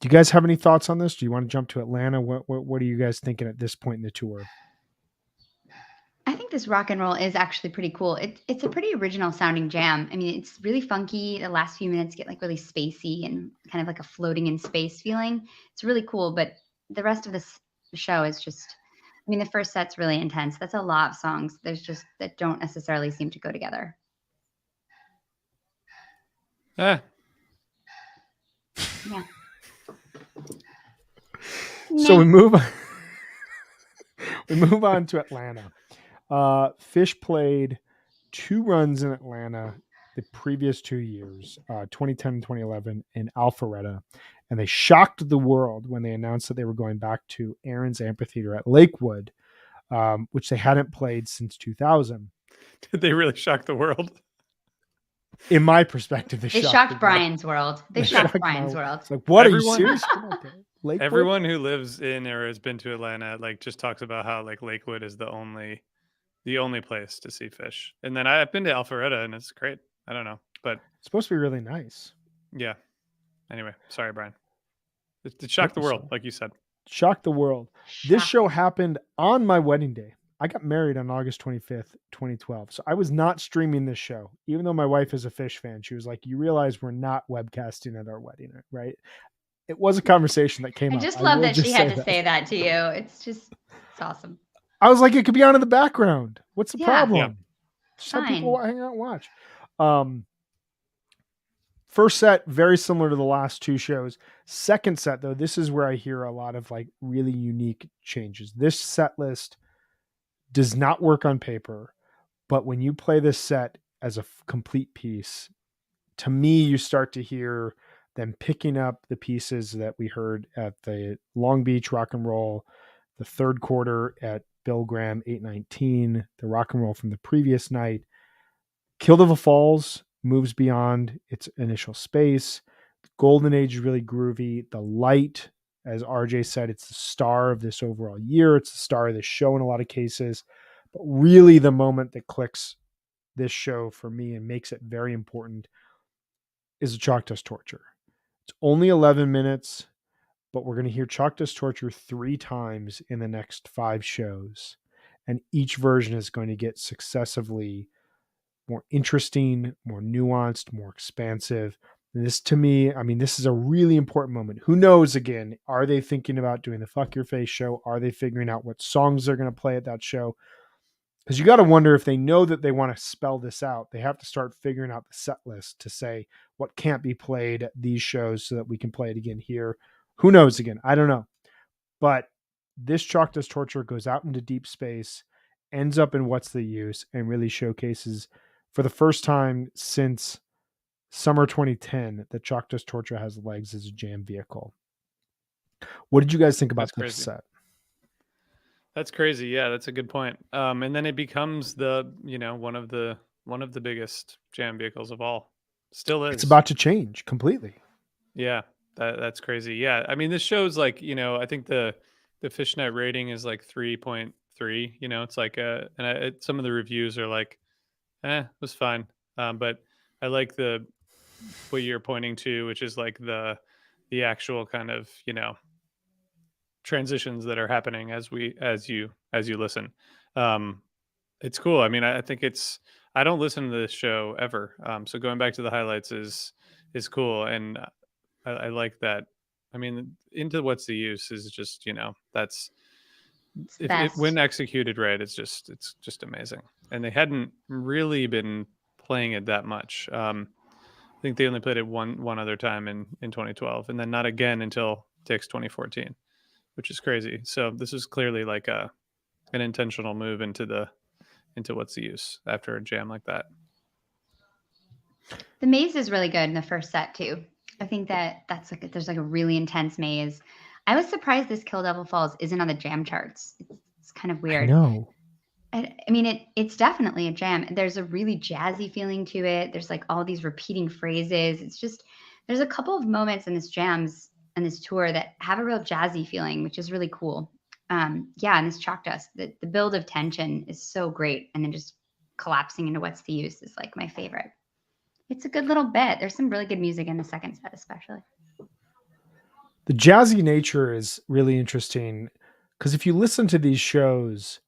you guys have any thoughts on this? Do you want to jump to Atlanta? What are you guys thinking at this point in the tour? I think this rock and roll is actually pretty cool. It's a pretty original sounding jam. I mean, it's really funky. The last few minutes get like really spacey and kind of like a floating in space feeling. It's really cool, but the rest of this show is just, I mean, the first set's really intense. That's a lot of songs. There's just that don't necessarily seem to go together. Yeah. So we move on to Atlanta. Fish played 2 runs in Atlanta the previous 2 years, 2010 and 2011 in Alpharetta, and they shocked the world when they announced that they were going back to Aaron's Amphitheater at Lakewood which they hadn't played since 2000. Did they really shock the world? In my perspective, They shocked Brian's world. They shocked Brian's world. It's like, what, Everyone- are you serious? Lakewood? Everyone who lives in or has been to Atlanta like just talks about how like Lakewood is the only place to see fish. And then I've been to Alpharetta and it's great. I don't know, but It's supposed to be really nice. yeah. Anyway, sorry, Brian. It shocked the world, like you said. Shocked the world. This Shocked. show happened on my wedding day. I got married on August 25th, 2012. So I was not streaming this show, even though my wife is a fish fan. She was like, you realize we're not webcasting at our wedding, right? It was a conversation that came up. I just love that she had to that. say that to you. It's awesome. I was like, it could be on in the background. What's the Yeah. problem? Yeah. Just have people Fine. hang out and watch. First set, very similar to the last two shows. Second set, though, this is where I hear a lot of like really unique changes. This set list does not work on paper, but when you play this set as a complete piece, to me, you start to hear them picking up the pieces that we heard at the Long Beach Rock and Roll, the third quarter at Bill Graham 819, the rock and roll from the previous night. Kill Devil Falls moves beyond its initial space. Golden Age is really groovy. The Light, as RJ said, it's the star of this overall year. It's the star of this show in a lot of cases. But really the moment that clicks this show for me and makes it very important is the Choctaw Torture. It's only 11 minutes, but we're going to hear Choctaw Torture 3 times in the next 5 shows. And each version is going to get successively more interesting, more nuanced, more expansive. And this, to me, I mean, this is a really important moment. Who knows, again, are they thinking about doing the Fuck Your Face show? Are they figuring out what songs they're going to play at that show? Because you got to wonder, if they know that they want to spell this out, they have to start figuring out the set list to say what can't be played at these shows so that we can play it again here. Who knows, again? I don't know. But this Choctaw Torture goes out into deep space, ends up in What's the Use, and really showcases, for the first time since summer 2010, that Choctaw Torture has legs as a jam vehicle. What did you guys think about this set? That's crazy. Yeah, that's a good point. And then it becomes the, one of the biggest jam vehicles of all. Still is. It's about to change completely. Yeah, that's crazy. Yeah, I mean, this show's like, I think the Fishnet rating is like 3.3. It's like some of the reviews are like, it was fine. But I like what you're pointing to, which is like the actual kind of, transitions that are happening as you listen. It's cool. I mean, I think I don't listen to this show ever. So going back to the highlights is cool. And I like that. I mean, Into What's the Use is just, that's, when executed right, it's just amazing. And they hadn't really been playing it that much. I think they only played it one other time in 2012, and then not again until Dick's 2014, which is crazy. So this is clearly like an intentional move into What's the Use after a jam like that. The maze is really good in the first set too. I think that's like there's like a really intense maze. I was surprised this Kill Devil Falls isn't on the jam charts. It's kind of weird. No. I mean, it's definitely a jam. There's a really jazzy feeling to it. There's like all these repeating phrases. It's just, there's a couple of moments in this jams and this tour that have a real jazzy feeling, which is really cool. And this Choctaw, the build of tension is so great. And then just collapsing into What's the Use is like my favorite. It's a good little bit. There's some really good music in the second set, especially. The jazzy nature is really interesting because if you listen to these shows,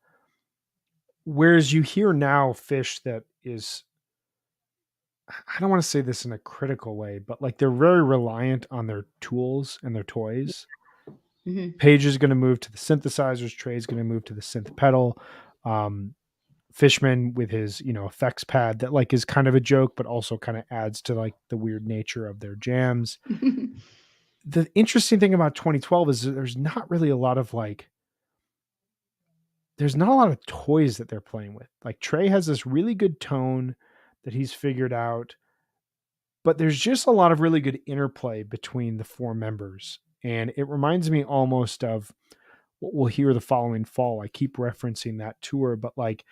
whereas you hear now Fish that is, I don't want to say this in a critical way, but like they're very reliant on their tools and their toys. Mm-hmm. Paige is going to move to the synthesizers. Trey's going to move to the synth pedal. Fishman with his, effects pad that like is kind of a joke, but also kind of adds to like the weird nature of their jams. The interesting thing about 2012 is that there's not really a lot of there's not a lot of toys that they're playing with. Like Trey has this really good tone that he's figured out, but there's just a lot of really good interplay between the 4 members. And it reminds me almost of what we'll hear the following fall. I keep referencing that tour, but like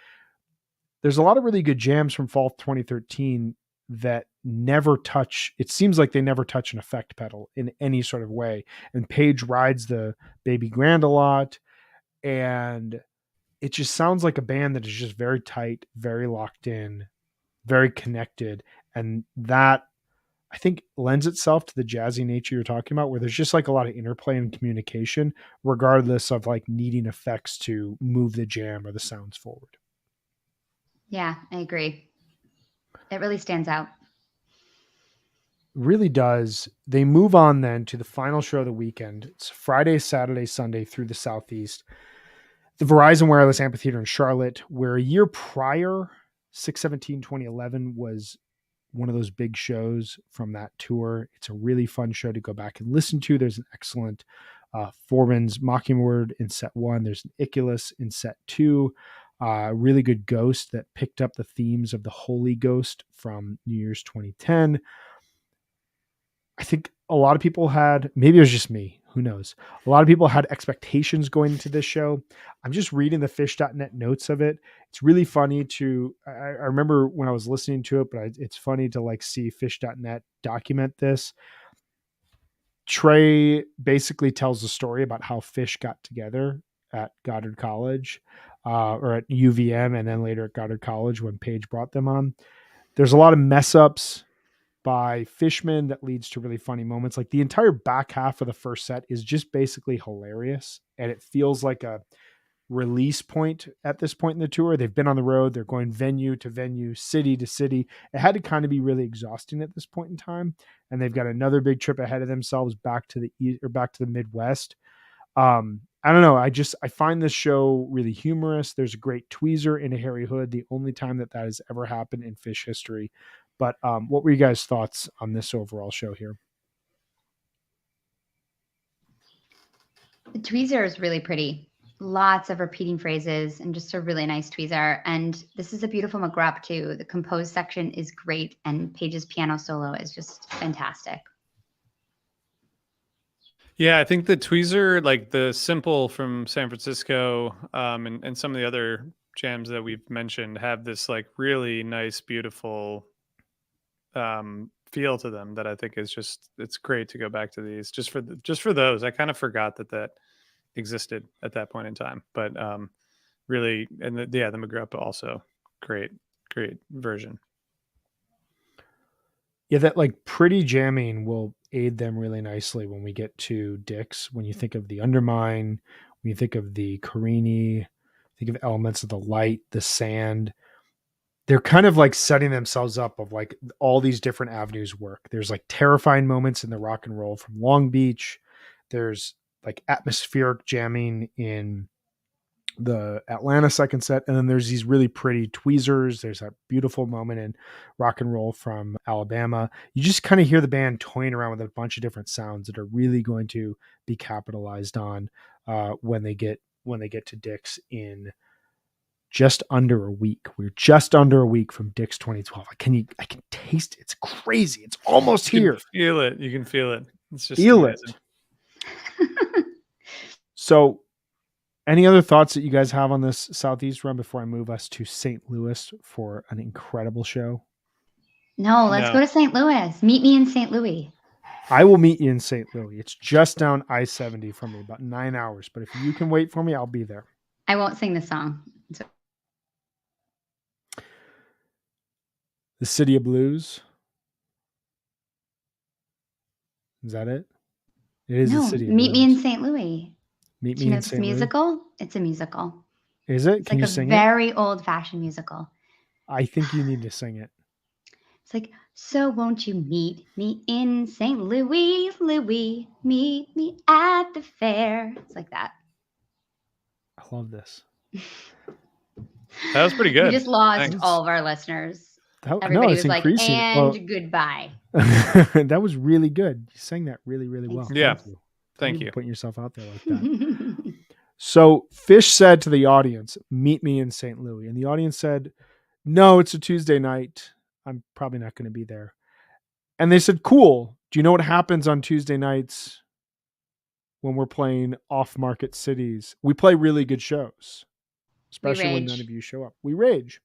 there's a lot of really good jams from fall 2013 that never touch. It seems like they never touch an effect pedal in any sort of way. And Paige rides the Baby Grand a lot. And it just sounds like a band that is just very tight, very locked in, very connected. And that I think lends itself to the jazzy nature you're talking about, where there's just like a lot of interplay and communication, regardless of like needing effects to move the jam or the sounds forward. Yeah, I agree. It really stands out. Really does. They move on then to the final show of the weekend. It's Friday, Saturday, Sunday through the Southeast. The Verizon Wireless Amphitheater in Charlotte, where a year prior, 6/17/2011, was one of those big shows from that tour. It's a really fun show to go back and listen to. There's an excellent Foreman's Mockingbird in set 1. There's an Iculus in set 2. Really good Ghost that picked up the themes of the Holy Ghost from New Year's 2010. I think a lot of people had, maybe it was just me, who knows? A lot of people had expectations going into this show. I'm just reading the fish.net notes of it. It's really funny I remember when I was listening to it, but it's funny to like see fish.net document this. Trey basically tells the story about how Fish got together at Goddard College or at UVM and then later at Goddard College when Paige brought them on. There's a lot of mess ups by Fishman that leads to really funny moments. Like the entire back half of the first set is just basically hilarious. And it feels like a release point at this point in the tour. They've been on the road. They're going venue to venue, city to city. It had to kind of be really exhausting at this point in time. And they've got another big trip ahead of themselves back to the East or back to the Midwest. I don't know. I find this show really humorous. There's a great tweezer in a Harry Hood. The only time that has ever happened in Fish history. But what were you guys' thoughts on this overall show here? The tweezer is really pretty. Lots of repeating phrases and just a really nice tweezer. And this is a beautiful McGrupp too. The composed section is great. And Paige's piano solo is just fantastic. Yeah, I think the tweezer, like the Simple from San Francisco, and some of the other jams that we've mentioned have this like really nice, beautiful feel to them that I think is just, it's great to go back to these just for those. I kind of forgot that existed at that point in time, but really, and the McGrupp also great version. Yeah, that like pretty jamming will aid them really nicely when we get to Dick's. When you think of the Undermine, when you think of the Carini, think of elements of the light, the sand, they're kind of like setting themselves up of like all these different avenues work. There's like terrifying moments in the rock and roll from Long Beach. There's like atmospheric jamming in the Atlanta second set. And then there's these really pretty tweezers. There's that beautiful moment in rock and roll from Alabama. You just kind of hear the band toying around with a bunch of different sounds that are really going to be capitalized on when they get to Dick's in just under a week. We're just under a week from Dick's 2012. I can taste it. It's crazy. It's almost here. Feel it. You can feel it. It's just feel amazing. It. So any other thoughts that you guys have on this Southeast run before I move us to St. Louis for an incredible show? No, let's go to St. Louis. Meet me in St. Louis. I will meet you in St. Louis. It's just down I-70 from me, about 9 hours. But if you can wait for me, I'll be there. I won't sing the song. The City of Blues. Is that it? It is the City of Meet Blues. Me in St. Louis. Meet Me in St. Louis. Musical? It's a musical. Is it? It's Can like you sing a very old-fashioned musical. I think you need to sing it. It's like, so won't you meet me in St. Louis, Louis, meet me at the fair. It's like that. I love this. That was pretty good. We just lost all of our listeners. Everybody was like, and goodbye. That was really good. You sang that really, really well. Yeah. Thank you. Putting yourself out there like that. So Fish said to the audience, meet me in St. Louis. And the audience said, no, it's a Tuesday night. I'm probably not going to be there. And they said, cool. Do you know what happens on Tuesday nights when we're playing off-market cities. We play really good shows, especially when none rage. of you show up. We rage.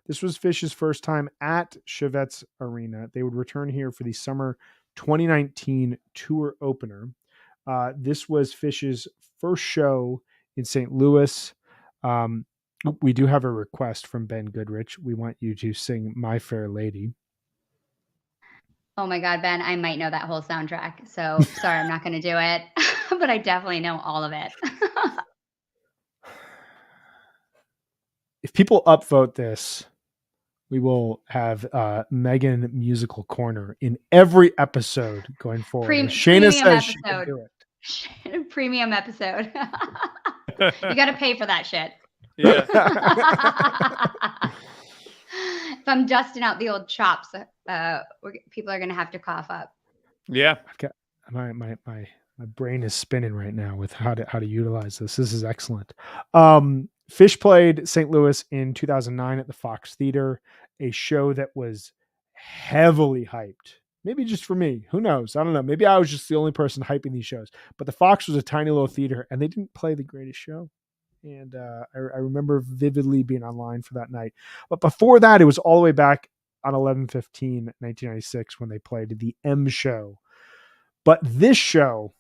This was Fish's first time at Chevette's Arena. They would return here for the summer 2019 tour opener. This was Fish's first show in St. Louis. We do have a request from Ben Goodrich. We want you to sing My Fair Lady. Oh my God, Ben, I might know that whole soundtrack. So sorry, I'm not going to do it, but I definitely know all of it. If people upvote this, we will have Megan musical corner in every episode going forward. If Shayna Premium says she can episode. do it. Premium episode. You got to pay for that shit. Yeah. If I'm dusting out the old chops, people are going to have to cough up. Yeah. I've got my brain is spinning right now with how to utilize this. This is excellent. Fish played St. Louis in 2009 at the Fox Theater, a show that was heavily hyped. Maybe just for me. Who knows? I don't know. Maybe I was just the only person hyping these shows. But the Fox was a tiny little theater, and they didn't play the greatest show. And I remember vividly being online for that night. But before that, it was all the way back on 11/15/1996 when they played the M Show. But this show,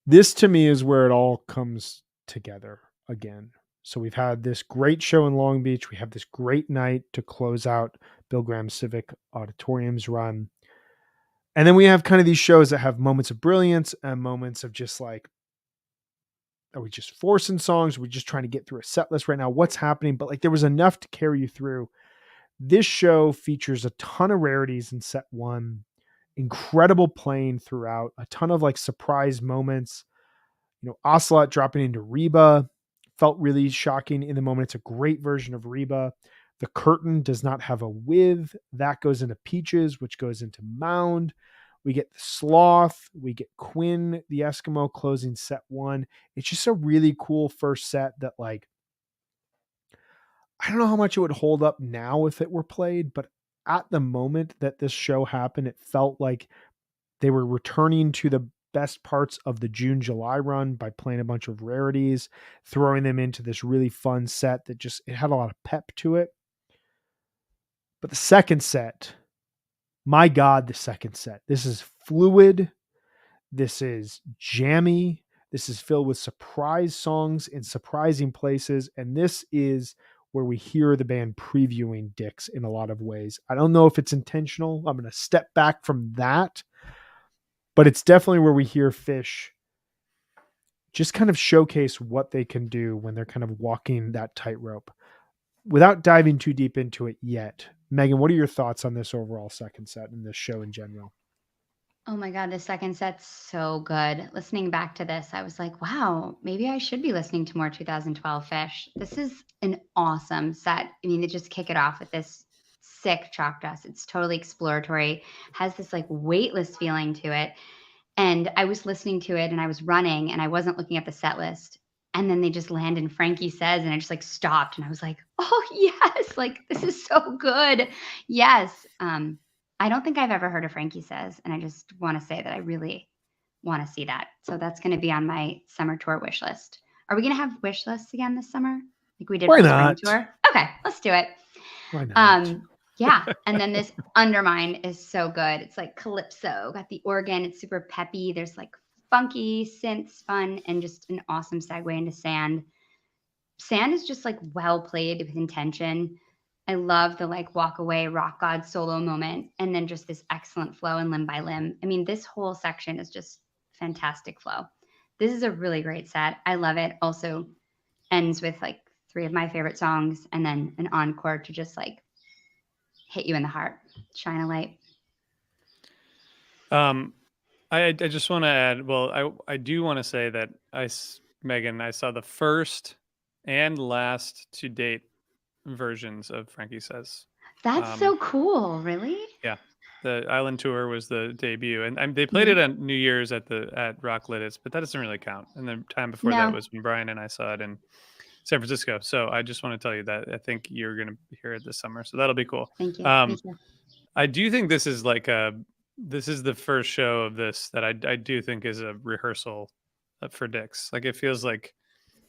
this to me is where it all comes together again. So we've had this great show in Long Beach. We have this great night to close out Bill Graham Civic Auditorium's run. And then we have kind of these shows that have moments of brilliance and moments of just like, are we just forcing songs? Are we just trying to get through a set list right now? What's happening? But like there was enough to carry you through. This show features a ton of rarities in set one, incredible playing throughout, a ton of like surprise moments. You know, Ocelot dropping into Reba felt really shocking in the moment. It's a great version of Reba. The curtain does not have a with. That goes into Peaches, which goes into Mound. We get the Sloth. We get Quinn, the Eskimo, closing set one. It's just a really cool first set that, like, I don't know how much it would hold up now if it were played, but at the moment that this show happened, it felt like they were returning to the best parts of the June-July run by playing a bunch of rarities, throwing them into this really fun set that just, it had a lot of pep to it. But the second set, my God, the second set, this is fluid. This is jammy. This is filled with surprise songs in surprising places. And this is where we hear the band previewing Dix in a lot of ways. I don't know if it's intentional. I'm going to step back from that. But it's definitely where we hear Fish just kind of showcase what they can do when they're kind of walking that tightrope. Without diving too deep into it yet, Megan, what are your thoughts on this overall second set and this show in general? Oh my God, the second set's so good. Listening back to this, I was like, wow, maybe I should be listening to more 2012 Fish. This is an awesome set. I mean, they just kick it off with this sick chalk dust. It's totally exploratory, has this like weightless feeling to it. And I was listening to it and I was running and I wasn't looking at the set list. And then they just land in Frankie Says, and I just like stopped and I was like, oh yes, like this is so good. Yes. I don't think I've ever heard of Frankie Says, and I just want to say that I really want to see that. So that's going to be on my summer tour wish list. Are we going to have wish lists again this summer, like we did Why for not? spring tour? Okay, let's do it. Why not? Yeah. And then this Undermine is so good. It's like calypso, got the organ. It's super peppy. There's like funky synths, fun, and just an awesome segue into Sand. Sand is just like well played with intention. I love the like walk away rock god solo moment, and then just this excellent flow in Limb by Limb. I mean, this whole section is just fantastic flow. This is a really great set. I love it. Also ends with like three of my favorite songs and then an encore to just like hit you in the heart. Shine a light. I just want to add, well, I do want to say that Megan, I saw the first and last to date versions of Frankie Says. That's so cool. Really? Yeah. The Island Tour was the debut, and they played it on New Year's at Rock Lidditz, but that doesn't really count. And the time before that was when Brian and I saw it in San Francisco. So I just want to tell you that I think you're going to hear it this summer. So that'll be cool. Thank you. I do think this is like a this is the first show of this that I do think is a rehearsal for Dix. Like it feels like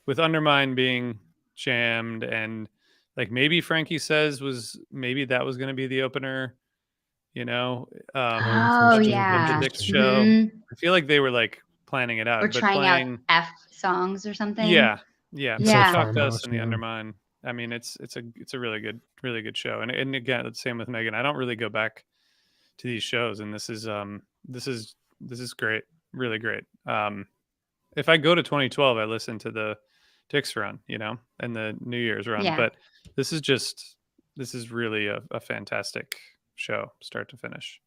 with Undermine being jammed and like maybe Frankie Says maybe that was going to be the opener, you know, Oh, of the yeah. Dix show. Mhm. I feel like they were like planning it Or out, but trying out playing, F songs or something. yeah, but Instead the of Yeah. Chalk Dust Farmhouse, and the yeah. Undermine. I mean, it's a really good show. And again, the same with Megan. I don't really go back to these shows, and this is great, really great. If I go to 2012, I listen to the Dix run, and the New Year's run. Yeah. But this is really a fantastic show, start to finish.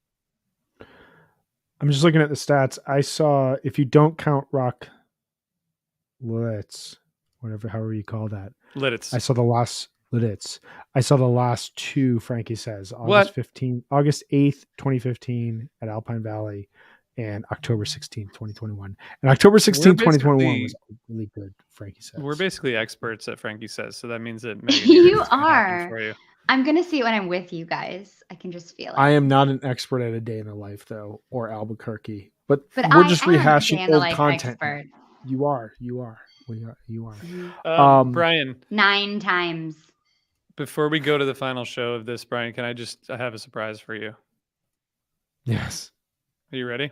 I'm just looking at the stats. I saw, if you don't count Rock Lititz, however you call that. Lititz. I saw the last Lititz. I saw the last two Frankie Says. What? August 8th, 2015 at Alpine Valley, and October 16th, 2021. And October 16th, 2021 was a really good Frankie Says. We're basically experts at Frankie Says, so that means that Megan, You are. for you. I'm going to see it when I'm with you guys. I can just feel it. I am not an expert at A Day in the Life, though, or Albuquerque. But But we're I just am a Day rehashing in the old Life content. expert. You are. You are. Brian, 9 times. before we go to the final show of this, Brian, can I have a surprise for you? Yes. Are you ready?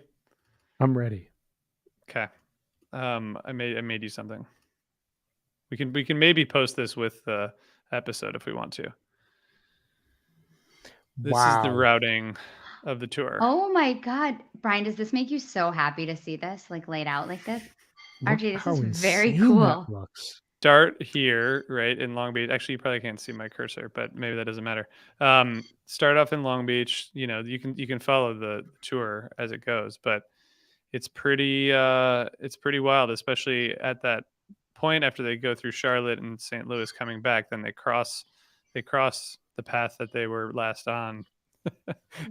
I'm ready. Okay. I made you something. We can maybe post this with the episode if we want to. This is the routing of the tour. Oh my God. Brian, does this make you so happy to see this like laid out like this? RJ, this is very cool. Start here, right, in Long Beach. Actually, you probably can't see my cursor, but maybe that doesn't matter. Start off in Long Beach. You can follow the tour as it goes, but it's pretty wild, especially at that point after they go through Charlotte and St. Louis coming back. Then they cross the path that they were last on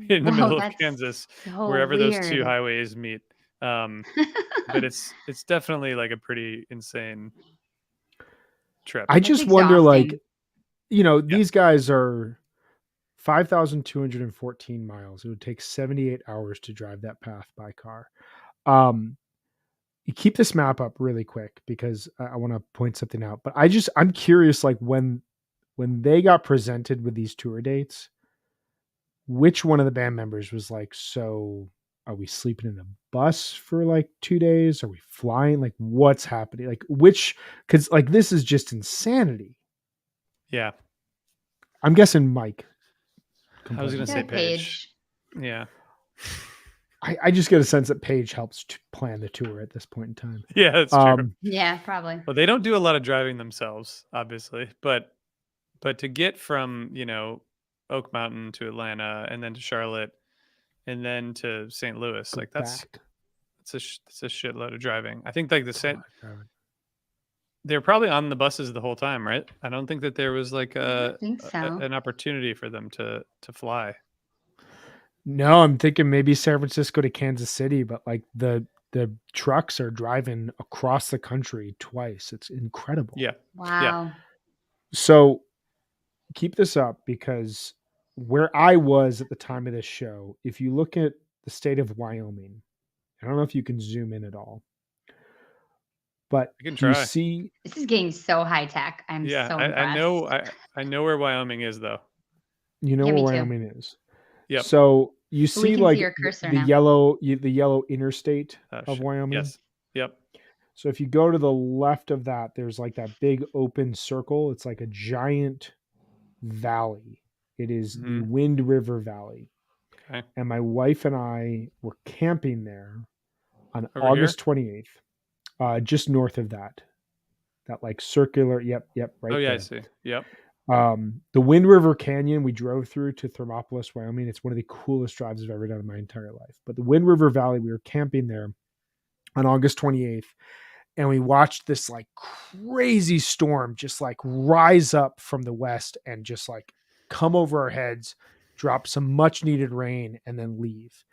in the middle of Kansas, so wherever weird. those two highways meet. But it's definitely like a pretty insane trip. I just wonder, like, these guys are 5,214 miles. It would take 78 hours to drive that path by car. You keep this map up really quick because I want to point something out. But I'm curious, like when they got presented with these tour dates, which one of the band members was like, so are we sleeping in a bus for like 2 days? Are we flying? Like, what's happening? Like, because like this is just insanity. Yeah. I'm guessing Mike. I was going to say Paige. Yeah. I just get a sense that Paige helps to plan the tour at this point in time. Yeah, that's true. Yeah, probably. Well, they don't do a lot of driving themselves, obviously, but to get from, Oak Mountain to Atlanta and then to Charlotte and then to St. Louis, like that's a shitload of driving. I think like they're probably on the buses the whole time, right? I don't think that there was like an opportunity for them to fly. No, I'm thinking maybe San Francisco to Kansas City, but like the trucks are driving across the country twice. It's incredible. Yeah. Wow. Yeah. So keep this up, because where I was at the time of this show, if you look at the state of Wyoming, I don't know if you can zoom in at all, but you see, this is getting so high tech. I'm so impressed. I know where Wyoming is, though. You know where Wyoming is. Yeah. So you see like the yellow interstate of Wyoming. Yes. Yep. So if you go to the left of that, there's like that big open circle. It's like a giant valley. It is the Wind River Valley. Okay. And my wife and I were camping there on August 28th, just north of that like circular. Yep. Right. Oh yeah, there. I see. Yep. The Wind River Canyon we drove through to Thermopolis, Wyoming. It's one of the coolest drives I've ever done in my entire life. But the Wind River Valley, we were camping there on August 28th, and we watched this like crazy storm just like rise up from the west and just like come over our heads, drop some much needed rain, and then leave.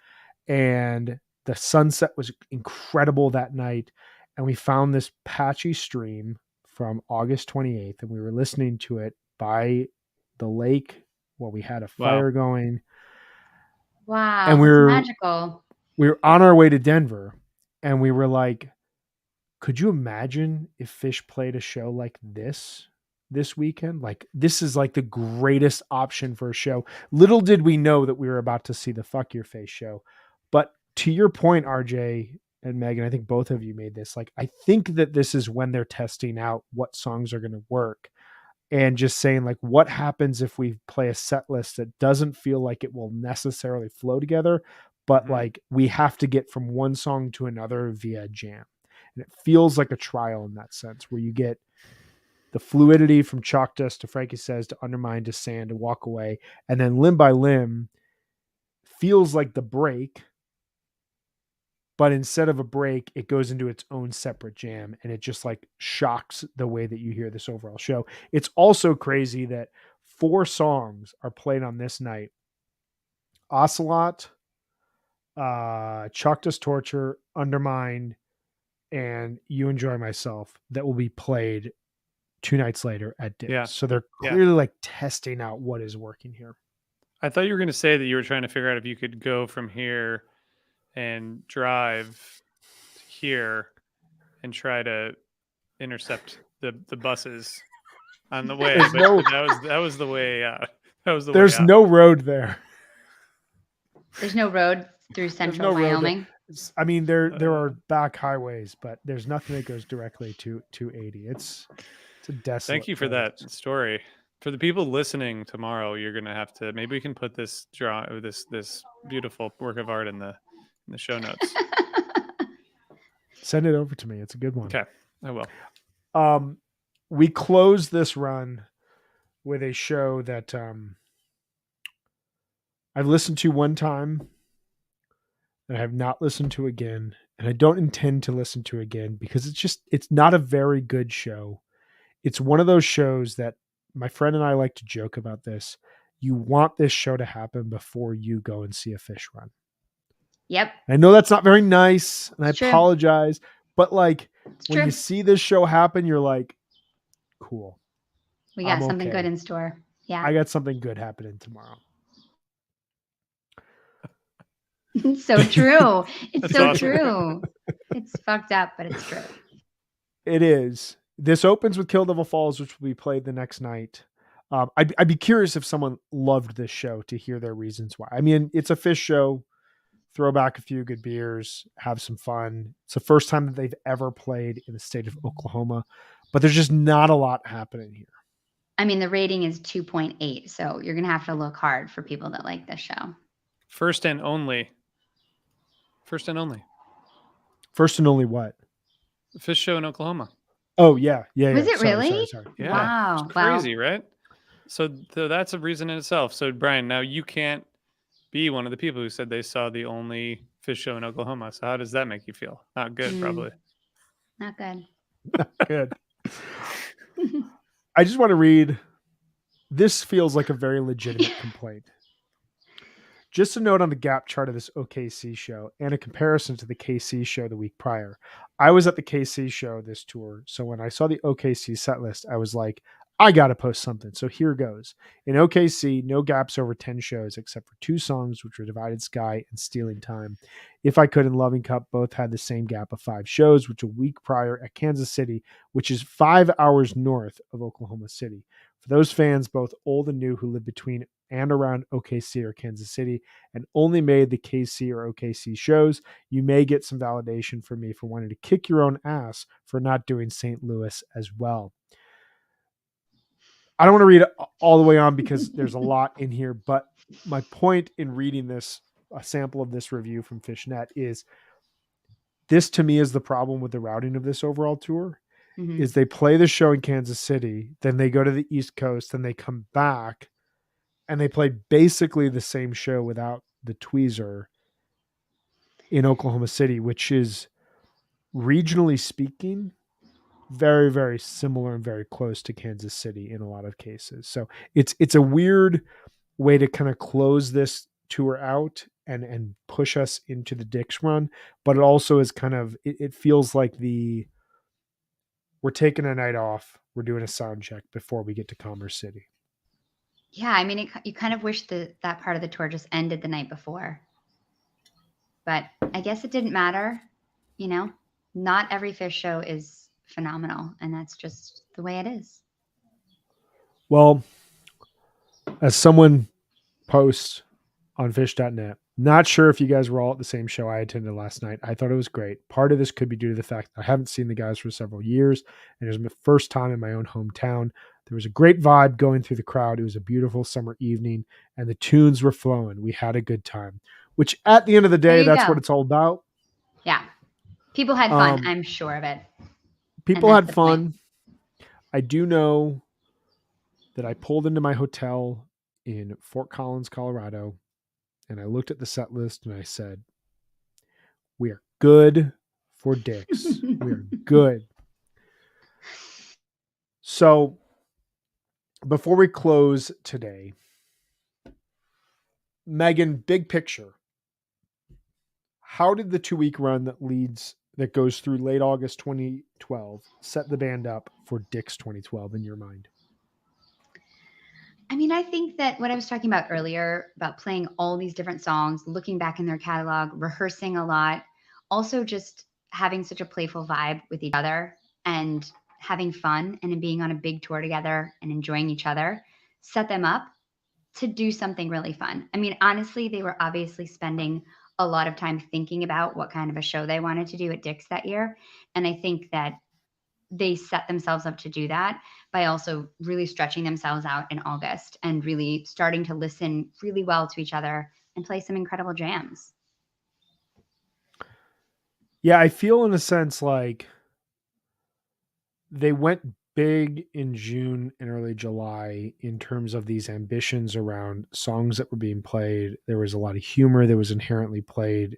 And the sunset was incredible that night. And we found this patchy stream from August 28th, and we were listening to it by the lake while we had a fire going. Wow, And that's magical. we were on our way to Denver, and we were like, could you imagine if Fish played a show like this weekend? Like, this is like the greatest option for a show. Little did we know that we were about to see the Fuck Your Face show. But to your point, RJ and Megan, I think both of you made this. Like, I think that this is when they're testing out what songs are going to work and just saying, like, what happens if we play a set list that doesn't feel like it will necessarily flow together, but like we have to get from one song to another via jam. And it feels like a trial in that sense, where you get the fluidity from Chalk Dust to Frankie Says to Undermine to Sand to Walk Away. And then Limb by Limb feels like the break, but instead of a break, it goes into its own separate jam, and it just like shocks the way that you hear this overall show. It's also crazy that 4 songs are played on this night: Ocelot, Choctaw Torture, Undermine, and You Enjoy Myself, that will be played 2 nights later at Dick's. Yeah. So they're clearly like testing out what is working here. I thought you were going to say that you were trying to figure out if you could go from here and drive here and try to intercept the buses on the way. There's But no- that was the way. That was the There's way out. no road there. There's no road through central no road there. Wyoming. I mean, there are back highways, but there's nothing that goes directly to 80. It's a desolate. Thank you for place. that story. For the people listening tomorrow, you're gonna have to, maybe we can put this this beautiful work of art in the show notes. Send it over to me. It's a good one. Okay, I will. We close this run with a show that I've listened to one time and I have not listened to again, and I don't intend to listen to again because it's not a very good show. It's one of those shows that my friend and I like to joke about this. You want this show to happen before you go and see a Fish run. Yep. I know that's not very nice, and It's I true. apologize, but like It's when true. you see this show happen, you're like, cool. We got I'm something okay. good in store. Yeah. I got something good happening tomorrow. It's so true. It's That's so awesome. true. It's fucked up, but it's true. It is. This opens with Kill Devil Falls, which will be played the next night. I'd be curious if someone loved this show to hear their reasons why. I mean, it's a Fish show. Throw back a few good beers, have some fun. It's the first time that they've ever played in the state of Oklahoma, but there's just not a lot happening here. I mean, the rating is 2.8, so you're going to have to look hard for people that like this show. First and only. First and only what? Fish show in Oklahoma. Oh, yeah. Was it Sorry, really? sorry. Yeah. Wow. It's crazy, right? So that's a reason in itself. So Brian, now you can't be one of the people who said they saw the only Fish show in Oklahoma. So how does that make you feel? Not good, probably. Not good. Good. I just want to read. This feels like a very legitimate complaint. Just a note on the gap chart of this OKC show and a comparison to the KC show the week prior. I was at the KC show this tour, so when I saw the OKC set list, I was like, I got to post something. So here goes. In OKC, no gaps over 10 shows except for 2 songs, which were Divided Sky and Stealing Time. If I Could and Loving Cup both had the same gap of 5 shows, which a week prior at Kansas City, which is 5 hours north of Oklahoma City. For those fans, both old and new, who live between and around OKC or Kansas City and only made the KC or OKC shows, you may get some validation from me for wanting to kick your own ass for not doing St. Louis as well. I don't want to read it all the way on because there's a lot in here, but my point in reading this, a sample of this review from Fishnet, is this to me is the problem with the routing of this overall tour. Mm-hmm. Is they play the show in Kansas City, then they go to the East Coast, then they come back and they play basically the same show without the tweezer in Oklahoma City, which is regionally speaking very, very similar and very close to Kansas City in a lot of cases. So it's a weird way to kind of close this tour out and push us into the Dick's run, but it also is kind of, it feels like we're taking a night off. We're doing a sound check before we get to Commerce City. Yeah, I mean, you kind of wish that part of the tour just ended the night before. But I guess it didn't matter. You know, not every Fish show is phenomenal, and that's just the way it is. Well, as someone posts on fish.net, not sure if you guys were all at the same show I attended last night. I thought it was great. Part of this could be due to the fact that I haven't seen the guys for several years, and it was my first time in my own hometown. There was a great vibe going through the crowd. It was a beautiful summer evening, and the tunes were flowing. We had a good time, which at the end of the There day, you that's go. what it's all about. Yeah. People had fun, Um, I'm sure of it. And People that's had the point. fun. I do know that I pulled into my hotel in Fort Collins, Colorado, and I looked at the set list and I said, we are good for dicks. We are good. So before we close today, Megan, big picture. How did the 2-week run that goes through late August 2012 set the band up for Dick's 2012 in your mind? I mean, I think that what I was talking about earlier about playing all these different songs, looking back in their catalog, rehearsing a lot, also just having such a playful vibe with each other and having fun and being on a big tour together and enjoying each other set them up to do something really fun. I mean, honestly, they were obviously spending a lot of time thinking about what kind of a show they wanted to do at Dick's that year. And I think that they set themselves up to do that by also really stretching themselves out in August and really starting to listen really well to each other and play some incredible jams. Yeah, I feel in a sense like they went big in June and early July in terms of these ambitions around songs that were being played. There was a lot of humor that was inherently played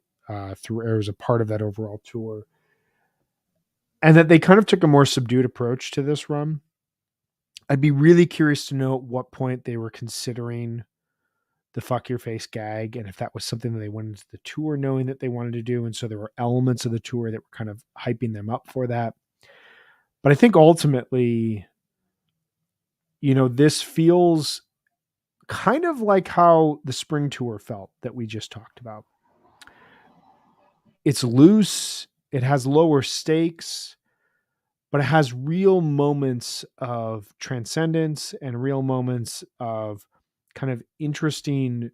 through. It was a part of that overall tour, and that they kind of took a more subdued approach to this run. I'd be really curious to know at what point they were considering the fuck your face gag and if that was something that they went into the tour knowing that they wanted to do. And so there were elements of the tour that were kind of hyping them up for that. But I think ultimately, this feels kind of like how the spring tour felt that we just talked about. It's loose, it has lower stakes, but it has real moments of transcendence and real moments of kind of interesting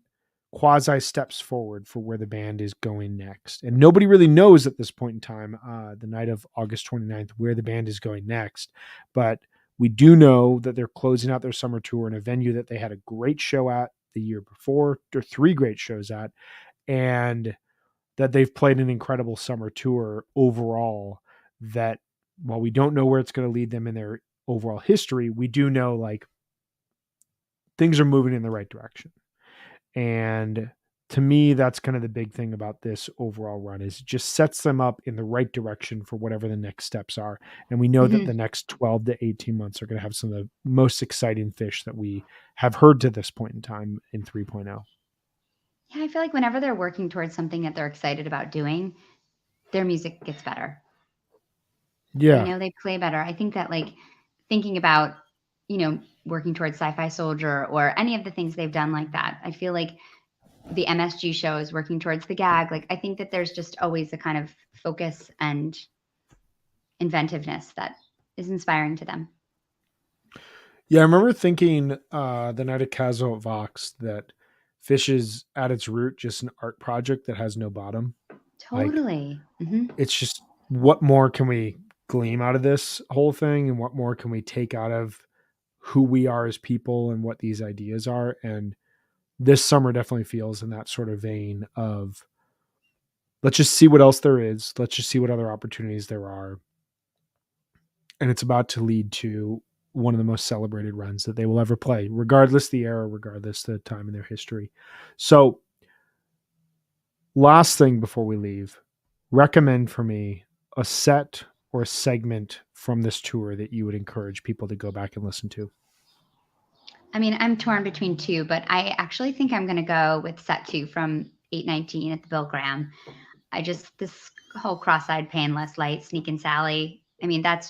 quasi steps forward for where the band is going next. And nobody really knows at this point in time, the night of August 29th, where the band is going next. But we do know that they're closing out their summer tour in a venue that they had a great show at the year before, or 3 great shows at, and that they've played an incredible summer tour overall. That while we don't know where it's going to lead them in their overall history, we do know like things are moving in the right direction. And to me, that's kind of the big thing about this overall run is it just sets them up in the right direction for whatever the next steps are. And we know that the next 12 to 18 months are going to have some of the most exciting Fish that we have heard to this point in time in 3.0. Yeah, I feel like whenever they're working towards something that they're excited about doing, their music gets better. Yeah. They play better. I think that like thinking about, working towards Sci-Fi Soldier or any of the things they've done like that, I feel like the MSG show is working towards the gag. Like I think that there's just always a kind of focus and inventiveness that is inspiring to them. Yeah, I remember thinking the night of Kazo at Vox that Fish is at its root just an art project that has no bottom. Totally. Like, it's just what more can we glean out of this whole thing and what more can we take out of who we are as people and what these ideas are. And this summer definitely feels in that sort of vein of let's just see what else there is. Let's just see what other opportunities there are. And it's about to lead to one of the most celebrated runs that they will ever play, regardless the era, regardless the time in their history. So last thing before we leave, recommend for me a set or a segment from this tour that you would encourage people to go back and listen to. I mean, I'm torn between two, but I actually think I'm going to go with set 2 from 819 at the Bill Graham. This whole cross-eyed, painless, light, Sneakin' Sally. I mean, that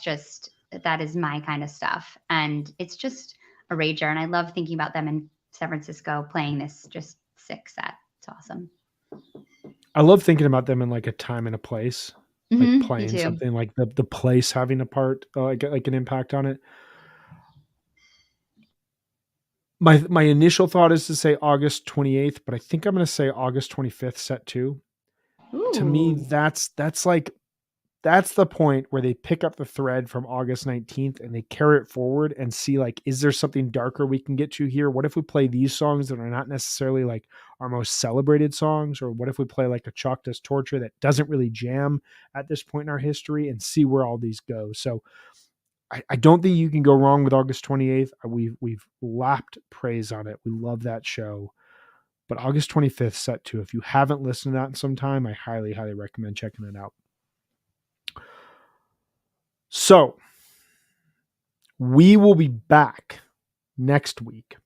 is my kind of stuff. And it's just a rager. And I love thinking about them in San Francisco playing this just sick set. It's awesome. I love thinking about them in like a time and a place, like Me playing too. something, like the place having a part, like an impact on it. My initial thought is to say August 28th, but I think I'm going to say August 25th set 2. To me, Ooh. that's the point where they pick up the thread from August 19th and they carry it forward and see, like, is there something darker we can get to here? What if we play these songs that are not necessarily like our most celebrated songs? Or what if we play like a Choctaw Torture that doesn't really jam at this point in our history, and see where all these go? So I don't think you can go wrong with August 28th. We've lapped praise on it. We love that show. But August 25th set 2, if you haven't listened to that in some time, I highly, highly recommend checking it out. So we will be back next week.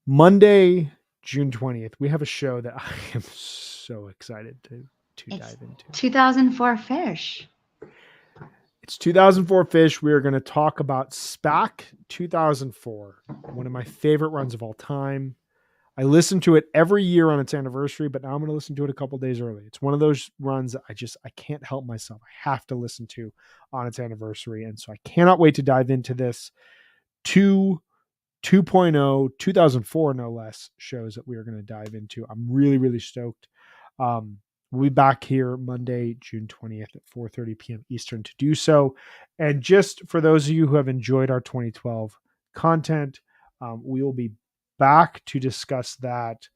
Monday, June 20th. We have a show that I am so excited to dive into. 2004 Fish. It's 2004 Fish. We are going to talk about SPAC 2004, one of my favorite runs of all time. I listen to it every year on its anniversary, but now I'm going to listen to it a couple days early. It's one of those runs that I can't help myself. I have to listen to on its anniversary. And so I cannot wait to dive into this 2.0, 2004, no less, shows that we are going to dive into. I'm really, really stoked. We'll be back here Monday, June 20th at 4:30 p.m. Eastern to do so. And just for those of you who have enjoyed our 2012 content, we will be back to discuss that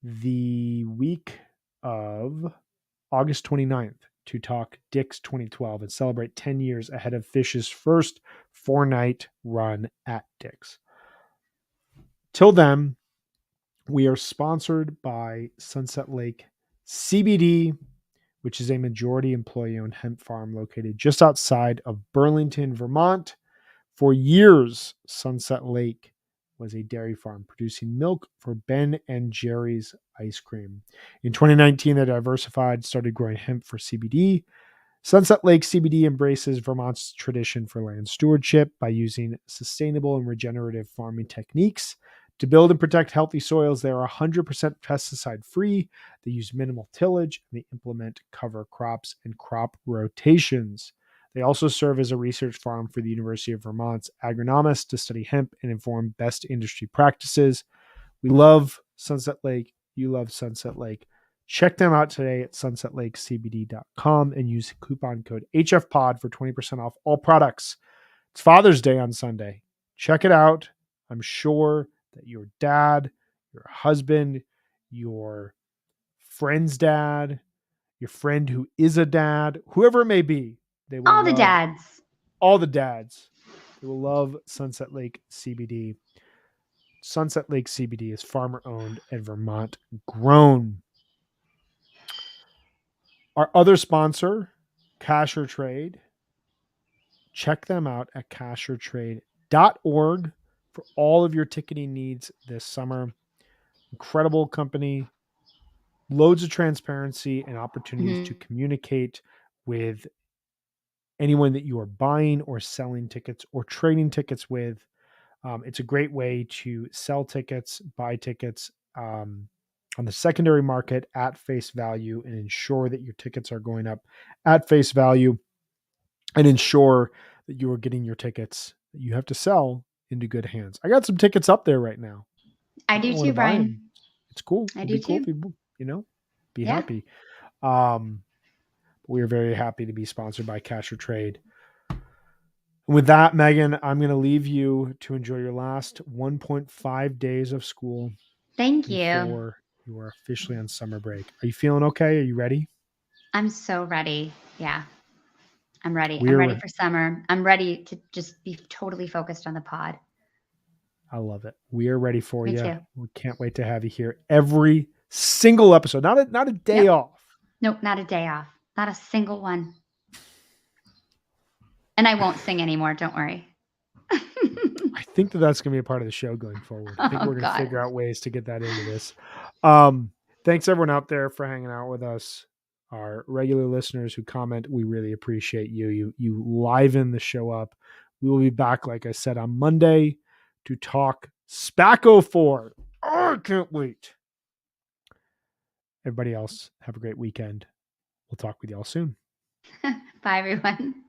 the week of August 29th to talk Dick's 2012 and celebrate 10 years ahead of Fish's first 4-night run at Dick's. Till then, we are sponsored by Sunset Lake CBD, which is a majority employee-owned hemp farm located just outside of Burlington, Vermont. For years, Sunset Lake was a dairy farm producing milk for Ben and Jerry's ice cream. In 2019, they diversified, started growing hemp for CBD. Sunset Lake CBD embraces Vermont's tradition for land stewardship by using sustainable and regenerative farming techniques. To build and protect healthy soils, they are 100% pesticide-free. They use minimal tillage, and they implement cover crops and crop rotations. They also serve as a research farm for the University of Vermont's agronomists to study hemp and inform best industry practices. We love Sunset Lake. You love Sunset Lake. Check them out today at sunsetlakecbd.com and use coupon code HFPod for 20% off all products. It's Father's Day on Sunday. Check it out. I'm sure that your dad, your husband, your friend's dad, your friend who is a dad, whoever it may be, they will All the love dads. all the dads. They will love Sunset Lake CBD. Sunset Lake CBD is farmer owned and Vermont grown. Our other sponsor, Cash or Trade. Check them out at cashortrade.org for all of your ticketing needs this summer. Incredible company, loads of transparency and opportunities to communicate with anyone that you are buying or selling tickets or trading tickets with. It's a great way to sell tickets, buy tickets on the secondary market at face value and ensure that your tickets are going up at face value and ensure that you are getting your tickets that you have to sell into good hands. I got some tickets up there right now. I do wanna too, buy 'em. Brian. It's cool. I It'd do be cool too. if you, be Yeah. happy. We are very happy to be sponsored by Cash or Trade. And with that, Megan, I'm going to leave you to enjoy your last 1.5 days of school Thank you. before you are officially on summer break. Are you feeling okay? Are you ready? I'm so ready. Yeah. I'm ready. I'm We're ready re- for summer. I'm ready to just be totally focused on the pod. I love it. We are ready for Me you. too. We can't wait to have you here every single episode. Not a day Yep. off. Nope, not a day off. Not a single one. And I won't sing anymore. Don't worry. I think that's going to be a part of the show going forward. I think Oh, we're going to God. figure out ways to get that into this. Thanks everyone out there for hanging out with us. Our regular listeners who comment, we really appreciate you. You liven the show up. We will be back, like I said, on Monday to talk Spacko 4. Oh, I can't wait. Everybody else, have a great weekend. We'll talk with y'all soon. Bye, everyone.